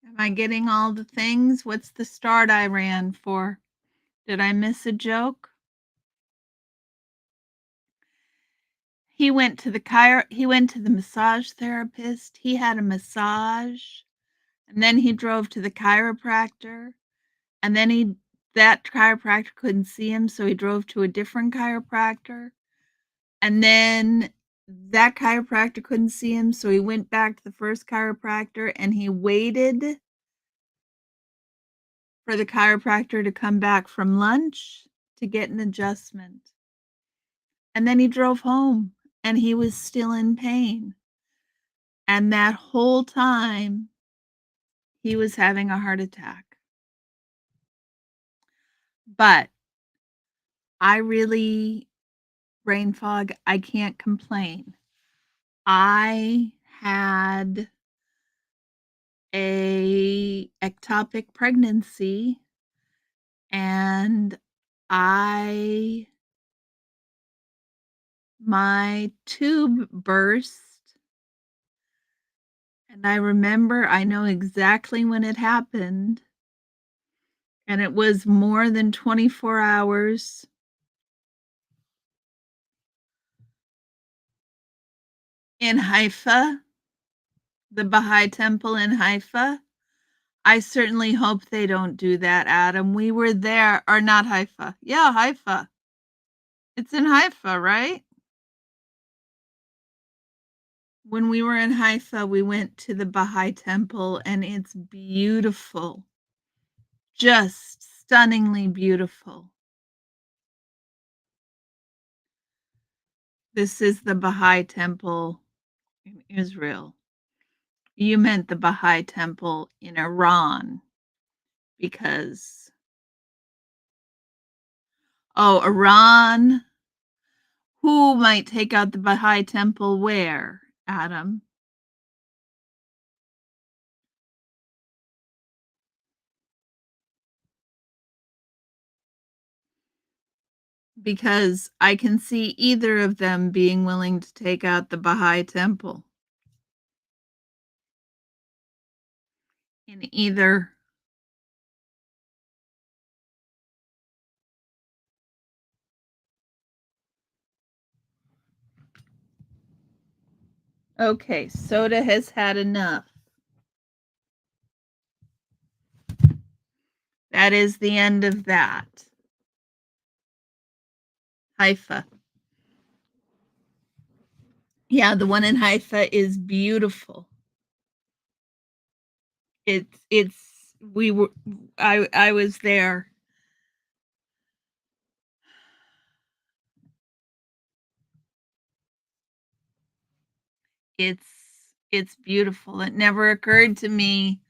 Am I getting all the things? What's the start I ran for? Did I miss a joke? He went to the massage therapist. He had a massage. And then he drove to the chiropractor. And then that chiropractor couldn't see him, so he drove to a different chiropractor. And then that chiropractor couldn't see him, so he went back to the first chiropractor and he waited for the chiropractor to come back from lunch to get an adjustment. And then he drove home and he was still in pain. And that whole time, he was having a heart attack. But I really, brain fog, I can't complain. I had a ectopic pregnancy and my tube burst. And I know exactly when it happened. And it was more than 24 hours. In Haifa, the Baha'i temple in Haifa. I certainly hope they don't do that, Adam. We were there, or not Haifa. Yeah, Haifa. It's in Haifa, right? When we were in Haifa, we went to the Baha'i temple and it's beautiful. Just stunningly beautiful. This is the Baha'i temple in Israel. You meant the Baha'i temple in Iran because, Iran. Who might take out the Baha'i temple where, Adam? Because I can see either of them being willing to take out the Baha'i temple. In either. Okay, Soda has had enough. That is the end of that. Haifa. Yeah, the one in Haifa is beautiful. I was there. It's beautiful. It never occurred to me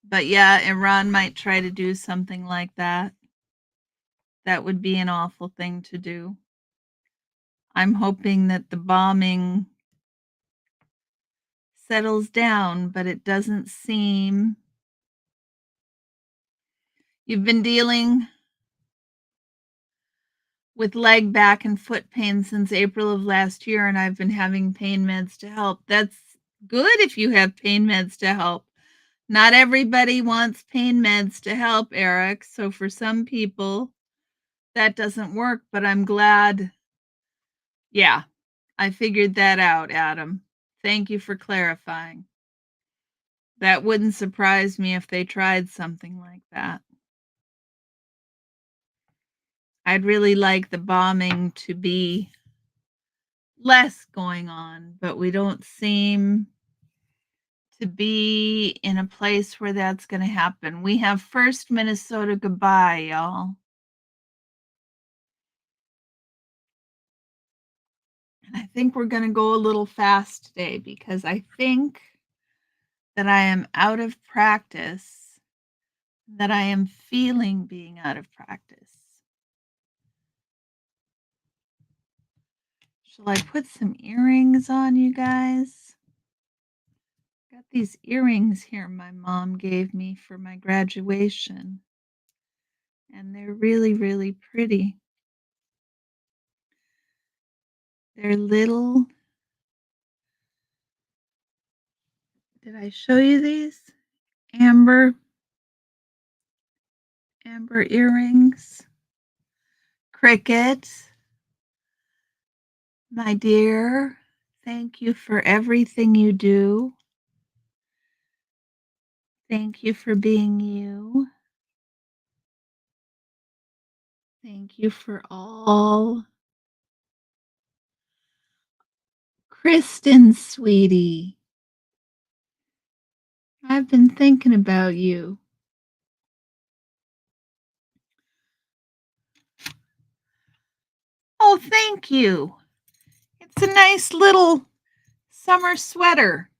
But yeah, Iran might try to do something like that. That would be an awful thing to do. I'm hoping that the bombing settles down, but it doesn't seem. You've been dealing with leg, back, and foot pain since April of last year, and I've been having pain meds to help. That's good if you have pain meds to help. Not everybody wants pain meds to help, Eric. So for some people, that doesn't work, but I'm glad. Yeah, I figured that out, Adam. Thank you for clarifying. That wouldn't surprise me if they tried something like that. I'd really like the bombing to be less going on, but we don't seem to be in a place where that's going to happen. We have first Minnesota goodbye, y'all. And I think we're going to go a little fast today because I think that I am out of practice, that I am feeling being out of practice. Shall I put some earrings on, you guys? Got these earrings here my mom gave me for my graduation. And they're really, really pretty. They're little. Did I show you these? Amber earrings. Cricket. My dear, thank you for everything you do. Thank you for being you. Thank you for all. Kristen, sweetie, I've been thinking about you. Oh, thank you. It's a nice little summer sweater.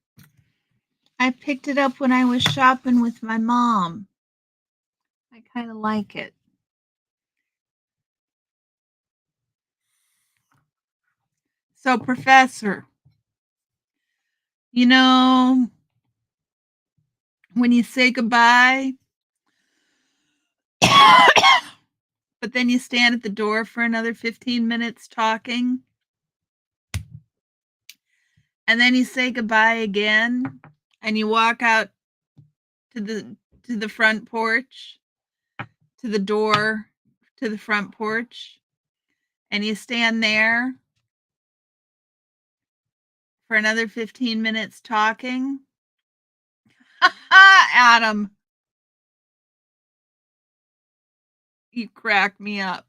I picked it up when I was shopping with my mom. I kind of like it. So, Professor, you know, when you say goodbye, but then you stand at the door for another 15 minutes talking, and then you say goodbye again, and you walk out to the front porch, to the door, to the front porch, and you stand there for another 15 minutes talking. Adam, you crack me up.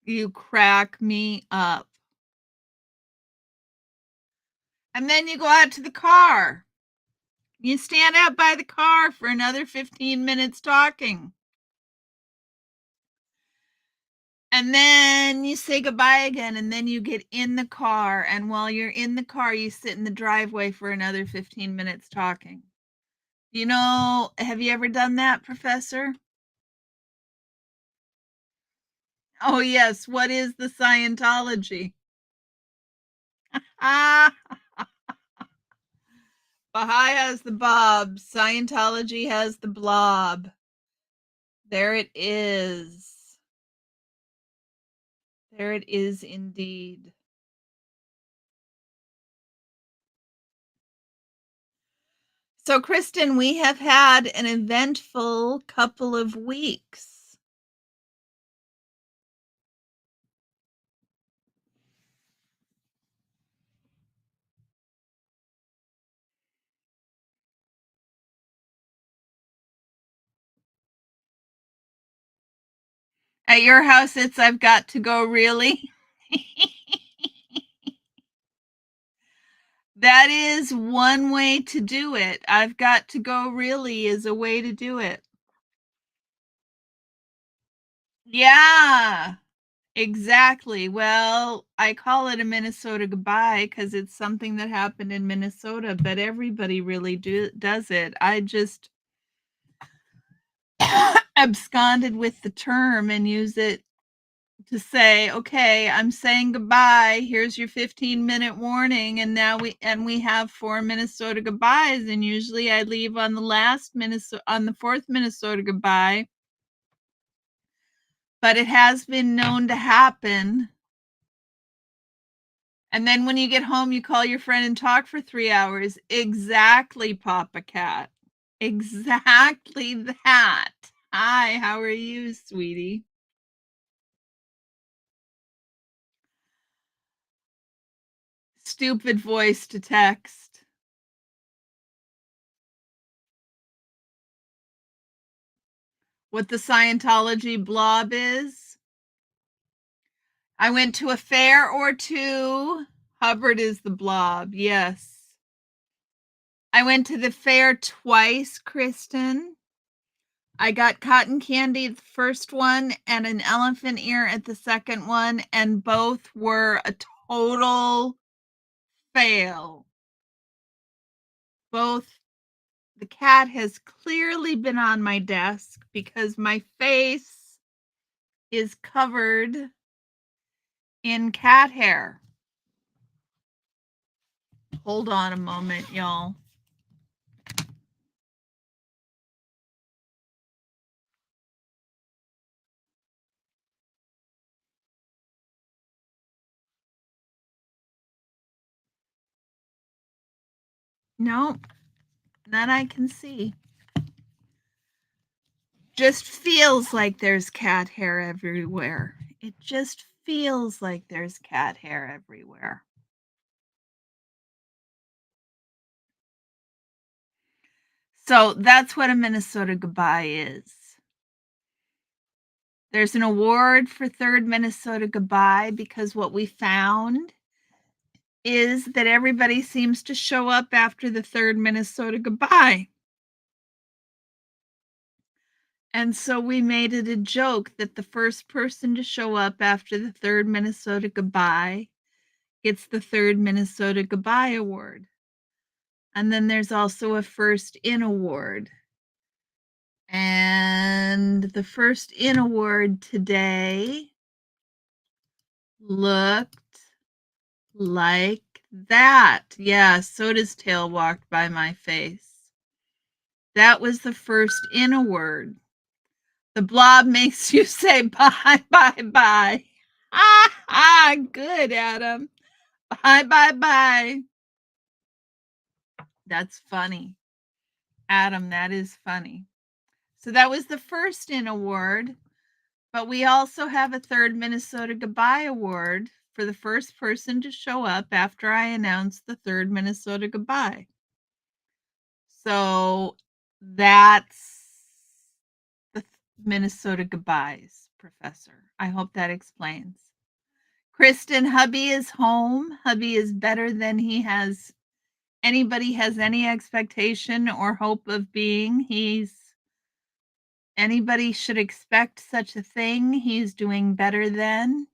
You crack me up. And then you go out to the car. You stand out by the car for another 15 minutes talking. And then you say goodbye again, and then you get in the car. And while you're in the car, you sit in the driveway for another 15 minutes talking. You know, have you ever done that, Professor? Oh, yes. What is the Scientology? Ah, Baha'i has the bob. Scientology has the blob. There it is. There it is indeed. So, Kristen, we have had an eventful couple of weeks. At your house, it's I've got to go, really? That is one way to do it. I've got to go, really, is a way to do it. Yeah, exactly. Well, I call it a Minnesota goodbye because it's something that happened in Minnesota, but everybody really does it. I just absconded with the term and use it to say, okay, I'm saying goodbye. Here's your 15-minute warning. And now we have 4 Minnesota goodbyes. And usually I leave on the fourth Minnesota goodbye. But it has been known to happen. And then when you get home, you call your friend and talk for 3 hours. Exactly, Papa Cat. Exactly that. Hi, how are you, sweetie? Stupid voice to text. What the Scientology blob is. I went to a fair or two. Hubbard is the blob, yes. I went to the fair twice, Kristen. I got cotton candy at the first one and an elephant ear at the second one, and both were a total fail. Both. The cat has clearly been on my desk because my face is covered in cat hair. Hold on a moment, y'all. Nope, that I can see. Just feels like there's cat hair everywhere. It just feels like there's cat hair everywhere. So that's what a Minnesota goodbye is. There's an award for third Minnesota goodbye because what we found is that everybody seems to show up after the third Minnesota goodbye. And so we made it a joke that the first person to show up after the third Minnesota goodbye gets the third Minnesota Goodbye Award. And then there's also a First In Award. And the First In Award today looked like that. Yeah, Soda's tail walked by my face. That was the First In Award. The blob makes you say bye, bye, bye. Good, Adam. Bye, bye, bye. That's funny. Adam, that is funny. So that was the First In Award, but we also have a third Minnesota Goodbye Award for the first person to show up after I announced the third Minnesota Goodbye. So that's the Minnesota Goodbyes, Professor. I hope that explains. Kristen, hubby is home. Hubby is better than anybody has any expectation or hope of being. Anybody should expect such a thing. He's doing better than.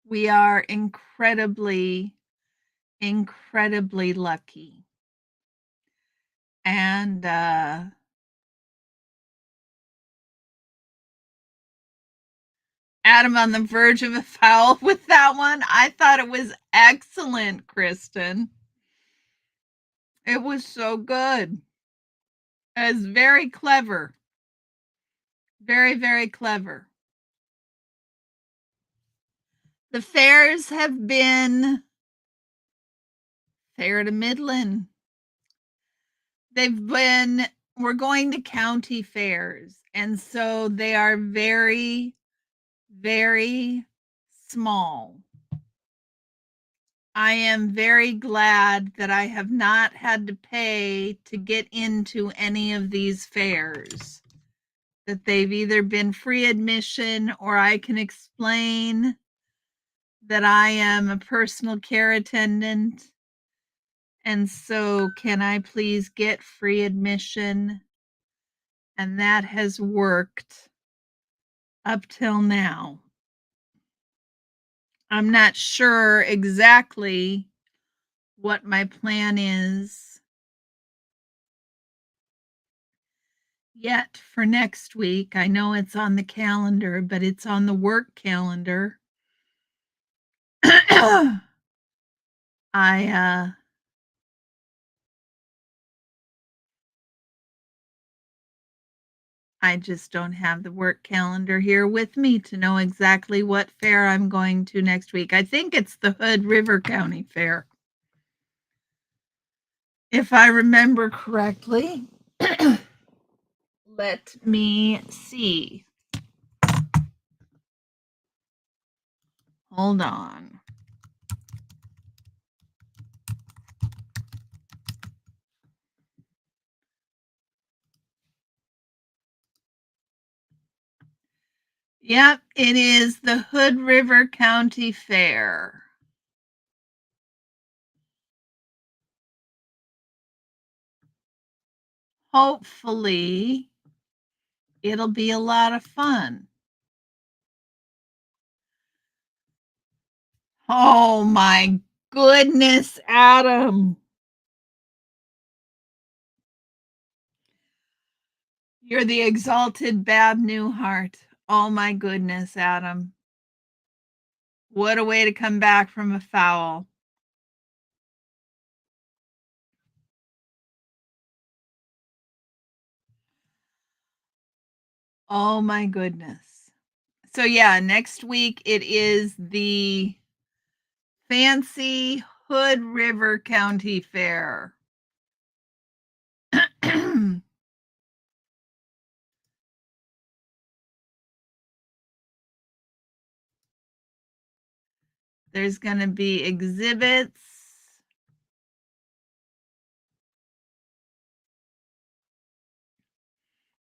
We are incredibly, incredibly lucky. And Adam on the verge of a foul with that one. I thought it was excellent, Kristen. It was so good. It was very clever. Very, very clever. The fairs have been Fair to Midland. We're going to county fairs. And so they are very, very small. I am very glad that I have not had to pay to get into any of these fairs. That they've either been free admission or I can explain that I am a personal care attendant. And so, can I please get free admission? And that has worked up till now. I'm not sure exactly what my plan is yet for next week. I know it's on the calendar, but it's on the work calendar. I I just don't have the work calendar here with me to know exactly what fair I'm going to next week. I think it's the Hood River County Fair, if I remember correctly. Let me see. Hold on. Yep, it is the Hood River County Fair. Hopefully, it'll be a lot of fun. Oh my goodness, Adam. You're the exalted Bab Newhart. Oh my goodness, Adam. What a way to come back from a foul. Oh my goodness. So, yeah, next week it is the fancy Hood River County Fair. There's going to be exhibits.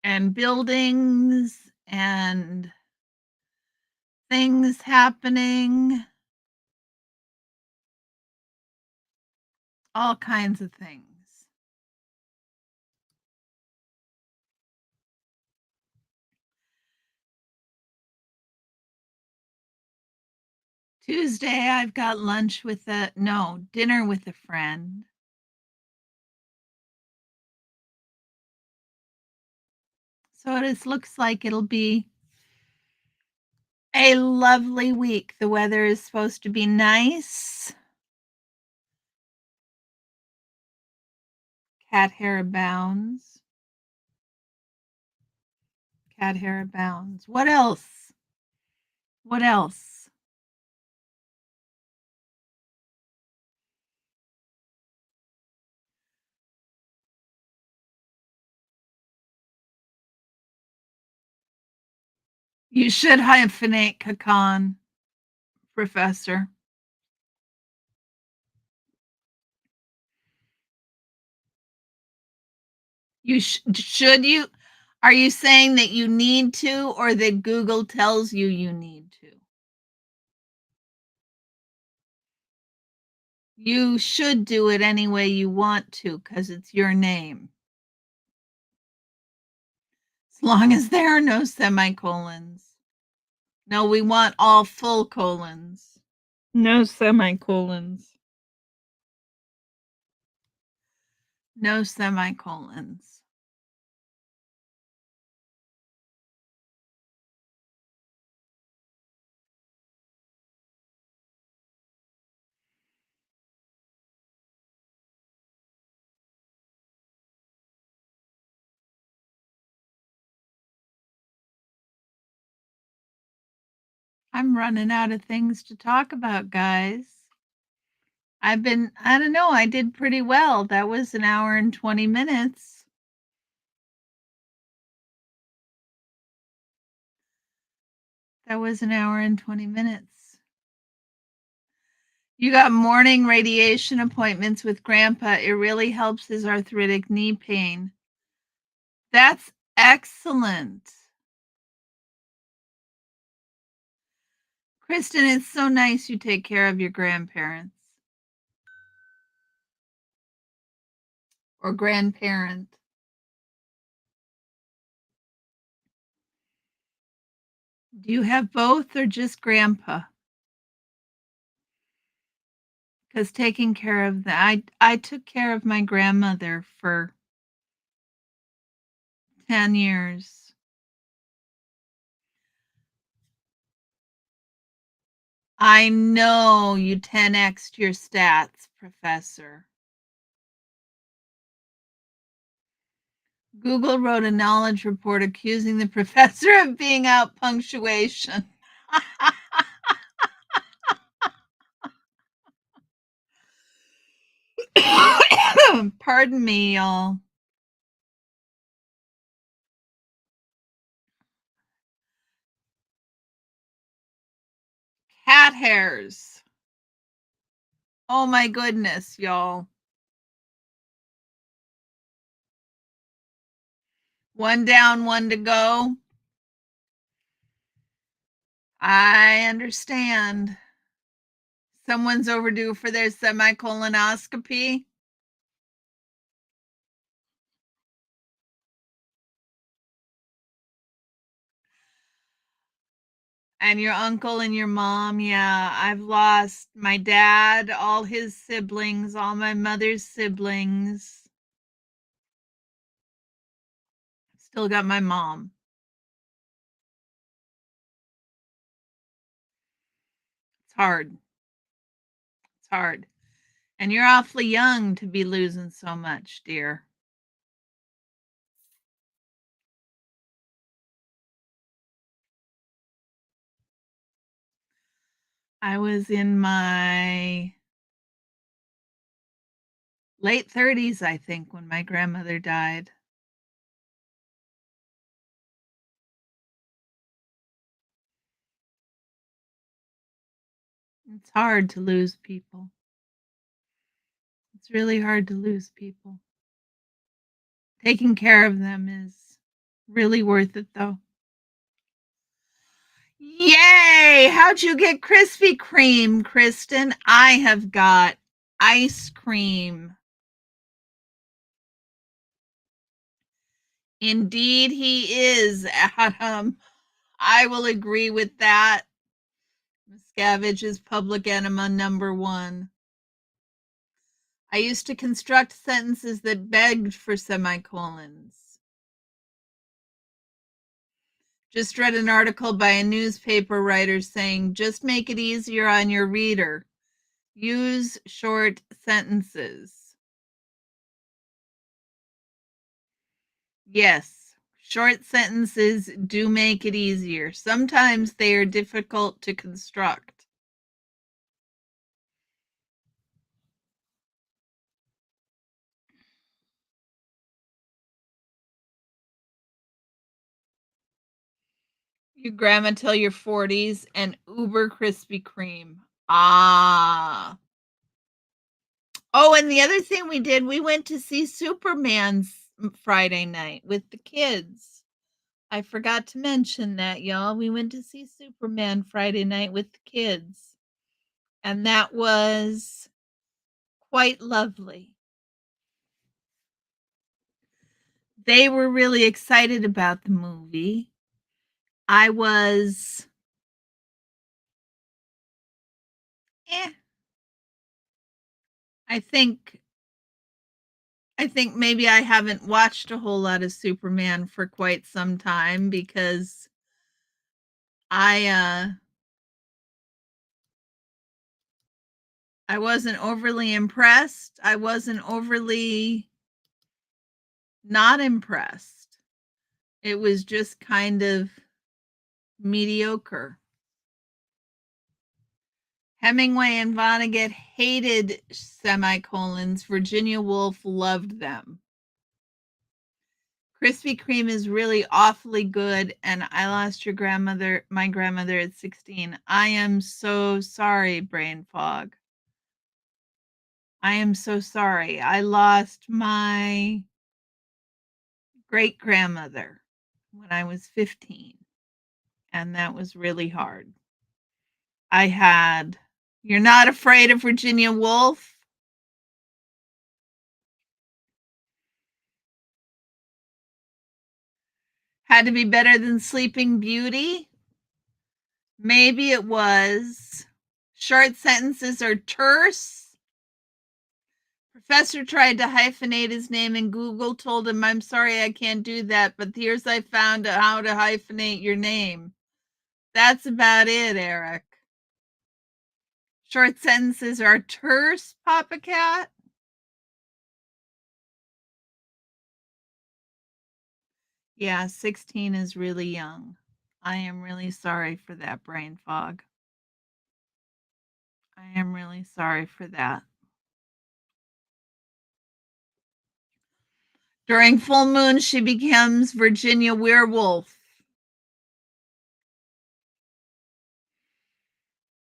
And buildings and things happening. All kinds of things. Tuesday, I've got dinner with a friend. So it looks like it'll be a lovely week. The weather is supposed to be nice. Cat hair abounds. Cat hair abounds. What else? What else? You should hyphenate Kakan, Professor. Should you? Are you saying that you need to, or that Google tells you you need to? You should do it any way you want to, because it's your name. As long as there are no semicolons. No, we want all full colons. No semicolons. No semicolons. I'm running out of things to talk about, guys. I don't know, I did pretty well. That was an hour and 20 minutes. That was an hour and 20 minutes. You got morning radiation appointments with Grandpa. It really helps his arthritic knee pain. That's excellent. Kristen, it's so nice you take care of your grandparents or grandparent. Do you have both or just Grandpa? Because taking care of I took care of my grandmother for 10 years. I know you 10x'd your stats, Professor. Google wrote a knowledge report accusing the professor of being out punctuation. Pardon me, y'all. Cat hairs. Oh my goodness, y'all. One down, one to go. I understand. Someone's overdue for their semicolonoscopy. And your uncle and your mom, yeah. I've lost my dad, all his siblings, all my mother's siblings. Still got my mom. It's hard. It's hard. And you're awfully young to be losing so much, dear. I was in my late 30s, I think, when my grandmother died. It's hard to lose people. It's really hard to lose people. Taking care of them is really worth it, though. Yay! How'd you get Krispy Kreme, Kristen? I have got ice cream. Indeed, he is, Adam. I will agree with that. Miscavige is public enema number one. I used to construct sentences that begged for semicolons. Just read an article by a newspaper writer saying, just make it easier on your reader. Use short sentences. Yes, short sentences do make it easier. Sometimes they are difficult to construct. Your grandma till your 40s and Uber Krispy Kreme. Ah. Oh, and the other thing we did, we went to see Superman Friday night with the kids. I forgot to mention that, y'all. We went to see Superman Friday night with the kids. And that was quite lovely. They were really excited about the movie. I was I think maybe I haven't watched a whole lot of Superman for quite some time because I wasn't overly impressed. I wasn't overly not impressed. It was just kind of mediocre. Hemingway and Vonnegut hated semicolons. Virginia Woolf loved them. Krispy Kreme is really awfully good, and I lost my grandmother at 16. I am so sorry, brain fog. I am so sorry. I lost my great grandmother when I was 15, and that was really hard. You're not afraid of Virginia Woolf? Had to be better than Sleeping Beauty? Maybe it was. Short sentences are terse. Professor tried to hyphenate his name and Google told him, I'm sorry, I can't do that, but here's I found how to hyphenate your name. That's about it, Eric. Short sentences are terse, Papa Cat. Yeah, 16 is really young. I am really sorry for that brain fog. I am really sorry for that. During full moon, she becomes Virginia Werewolf.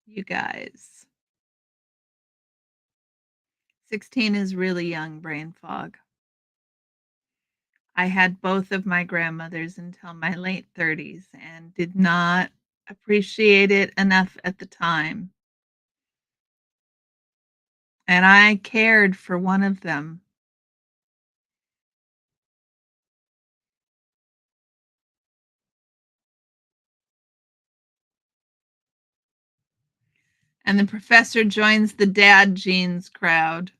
You guys. 16 is really young brain fog. I had both of my grandmothers until my late 30s and did not appreciate it enough at the time. And I cared for one of them. And the professor joins the dad jeans crowd.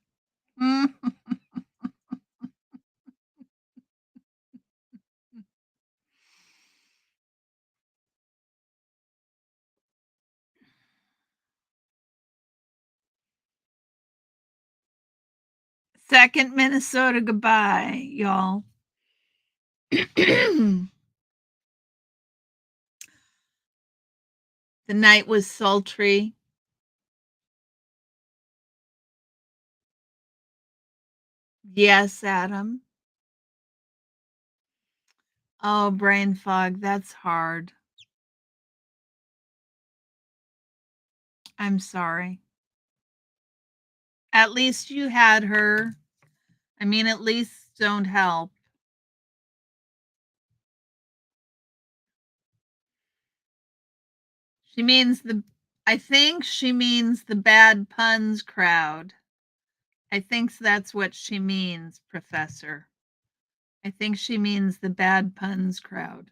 Second Minnesota goodbye, y'all. The night was sultry. Yes, Adam. Oh, brain fog, that's hard. I'm sorry. At least you had her. I mean, at least don't help. I think she means the bad puns crowd. I think that's what she means, Professor. I think she means the bad puns crowd.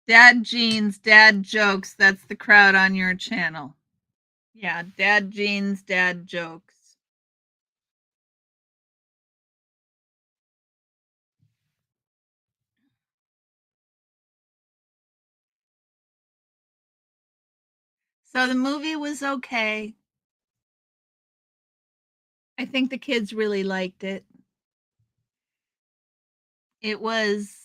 Dad jeans, dad jokes. That's the crowd on your channel. Yeah, dad jeans, dad jokes. So the movie was okay. I think the kids really liked it. It was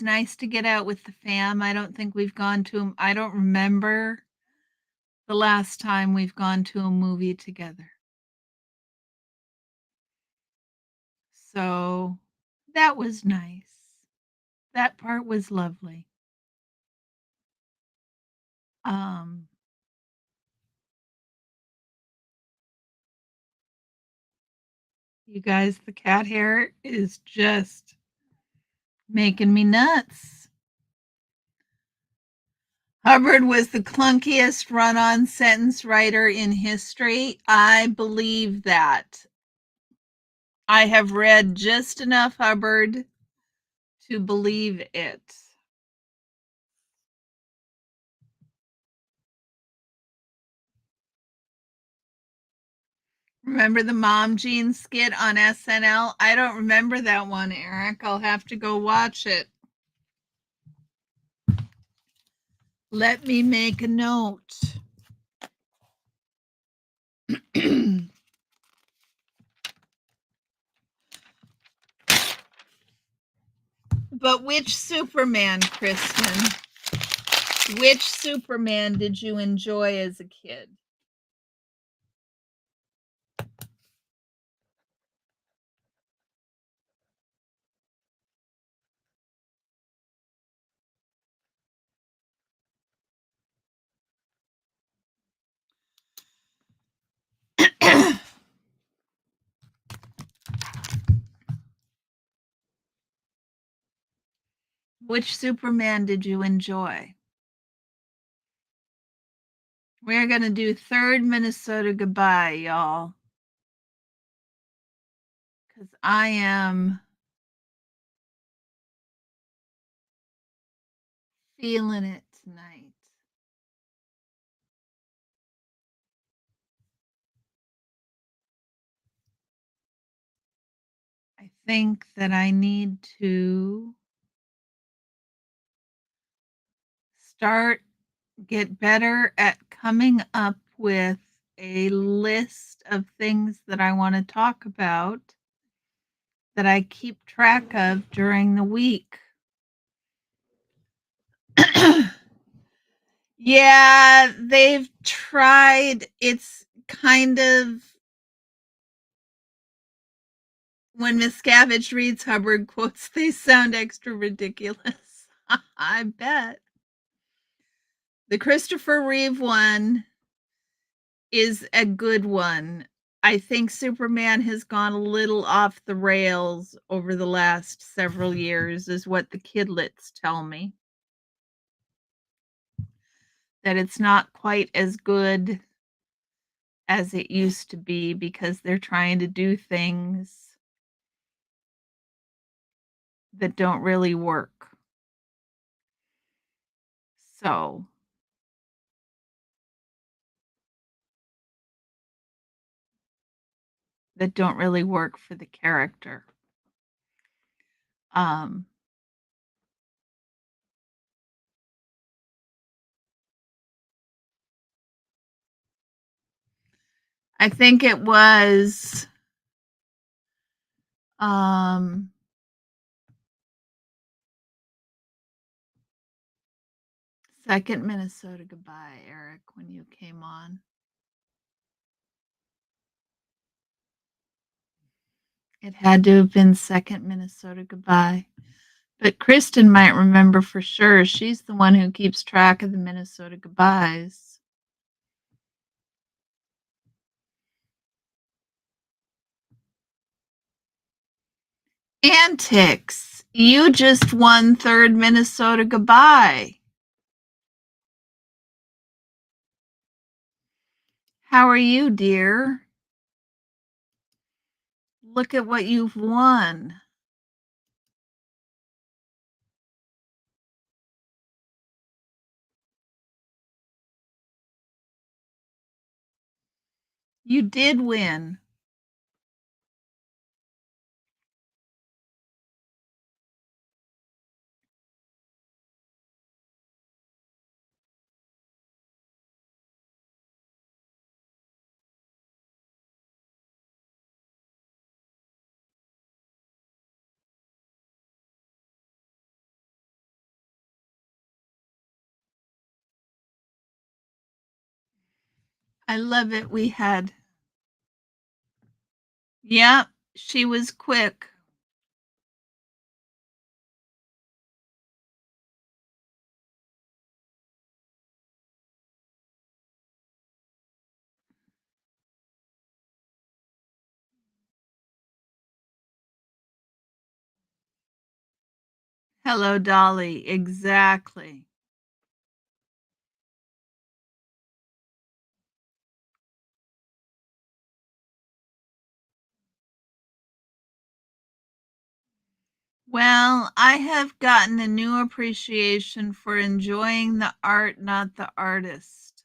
nice to get out with the fam. I don't think we've gone to I don't remember the last time we've gone to a movie together. So that was nice. That part was lovely. Um you guys, the cat hair is just making me nuts. Hubbard was the clunkiest run on sentence writer in history. I believe that. I have read just enough Hubbard to believe it. Remember the Mom Jean skit on SNL? I don't remember that one, Eric. I'll have to go watch it. Let me make a note. But which Superman, Kristen? Which Superman did you enjoy as a kid? Which Superman did you enjoy? We're going to do third Minnesota goodbye, y'all. Because I am feeling it tonight. I think that I need to get better at coming up with a list of things that I want to talk about that I keep track of during the week. Yeah, they've tried. It's kind of when Miscavige reads Hubbard quotes, they sound extra ridiculous. I bet. The Christopher Reeve one is a good one. I think Superman has gone a little off the rails over the last several years, is what the kidlets tell me. That it's not quite as good as it used to be because they're trying to do things that don't really work. So, that don't really work for the character. Um, I think it was second Minnesota Goodbye, Eric, when you came on. It had to have been second Minnesota Goodbye. But Kristen might remember for sure. She's the one who keeps track of the Minnesota Goodbyes. Antics. You just won third Minnesota Goodbye. How are you, dear? Look at what you've won. You did win. I love it. We had. Yep, she was quick. Hello, Dolly. Exactly. Well, I have gotten a new appreciation for enjoying the art, not the artist.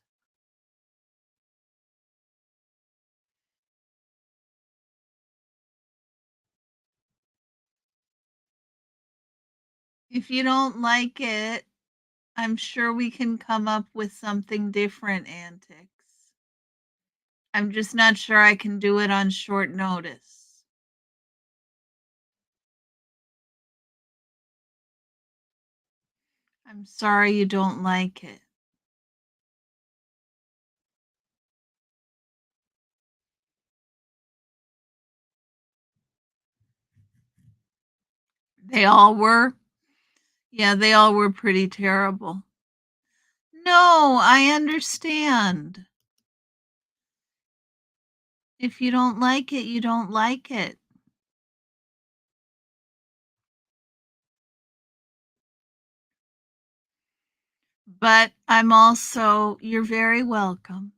If you don't like it, I'm sure we can come up with something different, Antics. I'm just not sure I can do it on short notice. I'm sorry you don't like it. They all were? Yeah, they all were pretty terrible. No, I understand. If you don't like it, you don't like it. But I'm also, you're very welcome.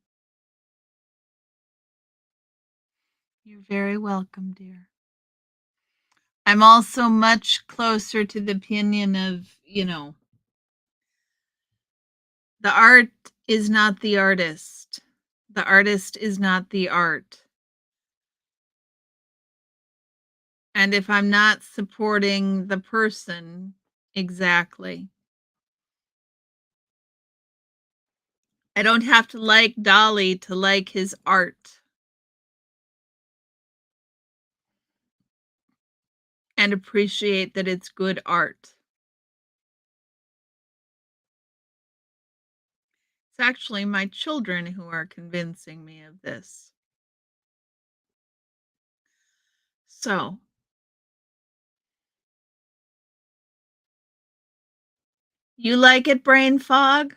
You're very welcome, dear. I'm also much closer to the opinion of, The art is not the artist. The artist is not the art. And if I'm not supporting the person, exactly. I don't have to like Dali to like his art and appreciate that it's good art. It's actually my children who are convincing me of this. So, you like it, brain fog?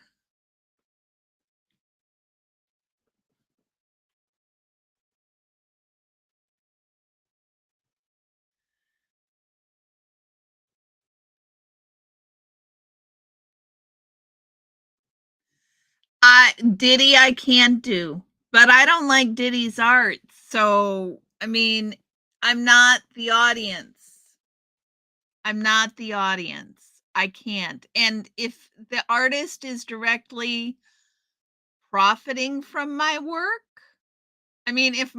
Diddy I can't do, but I don't like Diddy's art. So, I mean, I'm not the audience. I'm not the audience. I can't. And if the artist is directly profiting from my work, I mean, if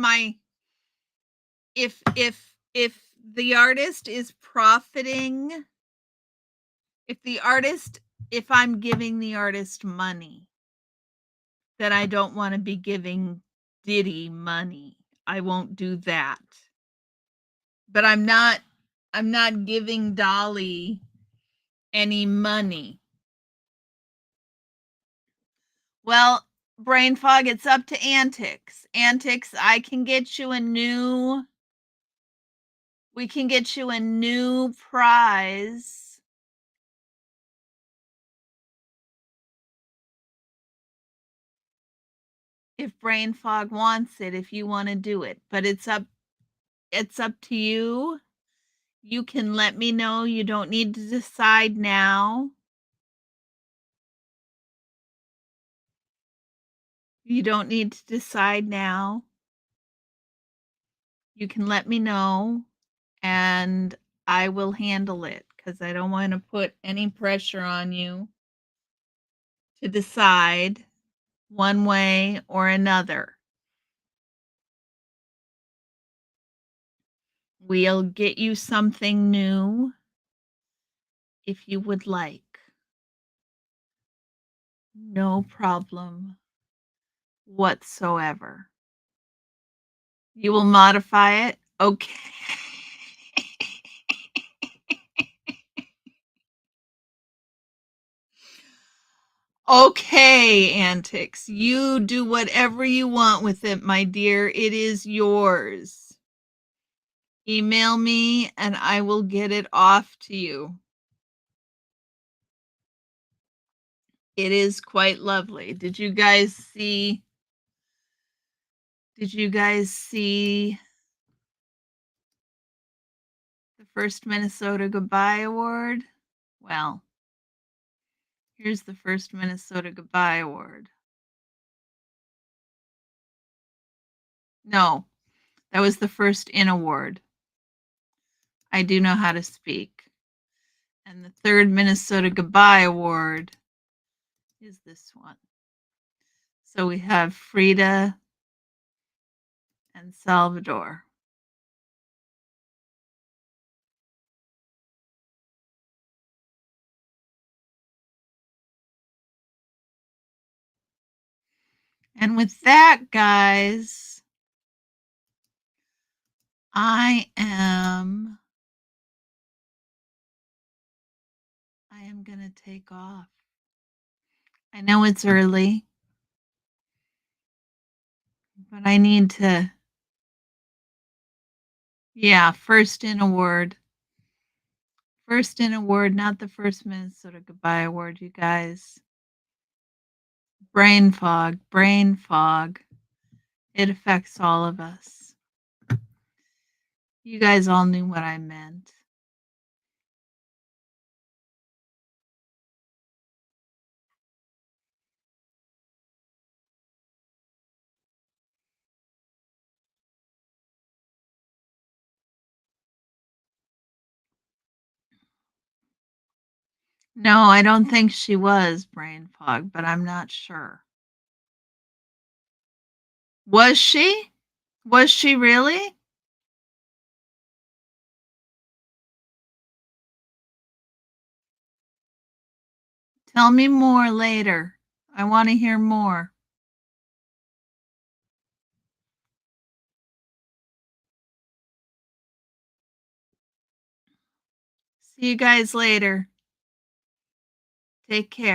the artist is profiting, if I'm giving the artist money, then I don't want to be giving Diddy money. I won't do that. But I'm not giving Dolly any money. Well, brain fog, it's up to Antics. Antics, we can get you a new prize. If brain fog wants it, if you want to do it, but it's up to you. You can let me know. You don't need to decide now. You don't need to decide now. You can let me know and I will handle it because I don't want to put any pressure on you to decide one way or another. We'll get you something new if you would like. No problem whatsoever. You will modify it? Okay. Okay, Antics. You do whatever you want with it, my dear. It is yours. Email me and I will get it off to you. It is quite lovely. Did you guys see the first Minnesota Goodbye Award? Well, here's the first Minnesota Goodbye Award. No, that was the first In Award. I do know how to speak. And the third Minnesota Goodbye Award is this one. So we have Frida and Salvador. And with that, guys, I am going to take off. I know it's early, but I need to. Yeah, first In Award. First In Award, not the first Minnesota Goodbye Award, you guys. Brain fog, brain fog. It affects all of us. You guys all knew what I meant. No, I don't think she was brain fog, but I'm not sure. Was she? Was she really? Tell me more later. I want to hear more. See you guys later. Take care.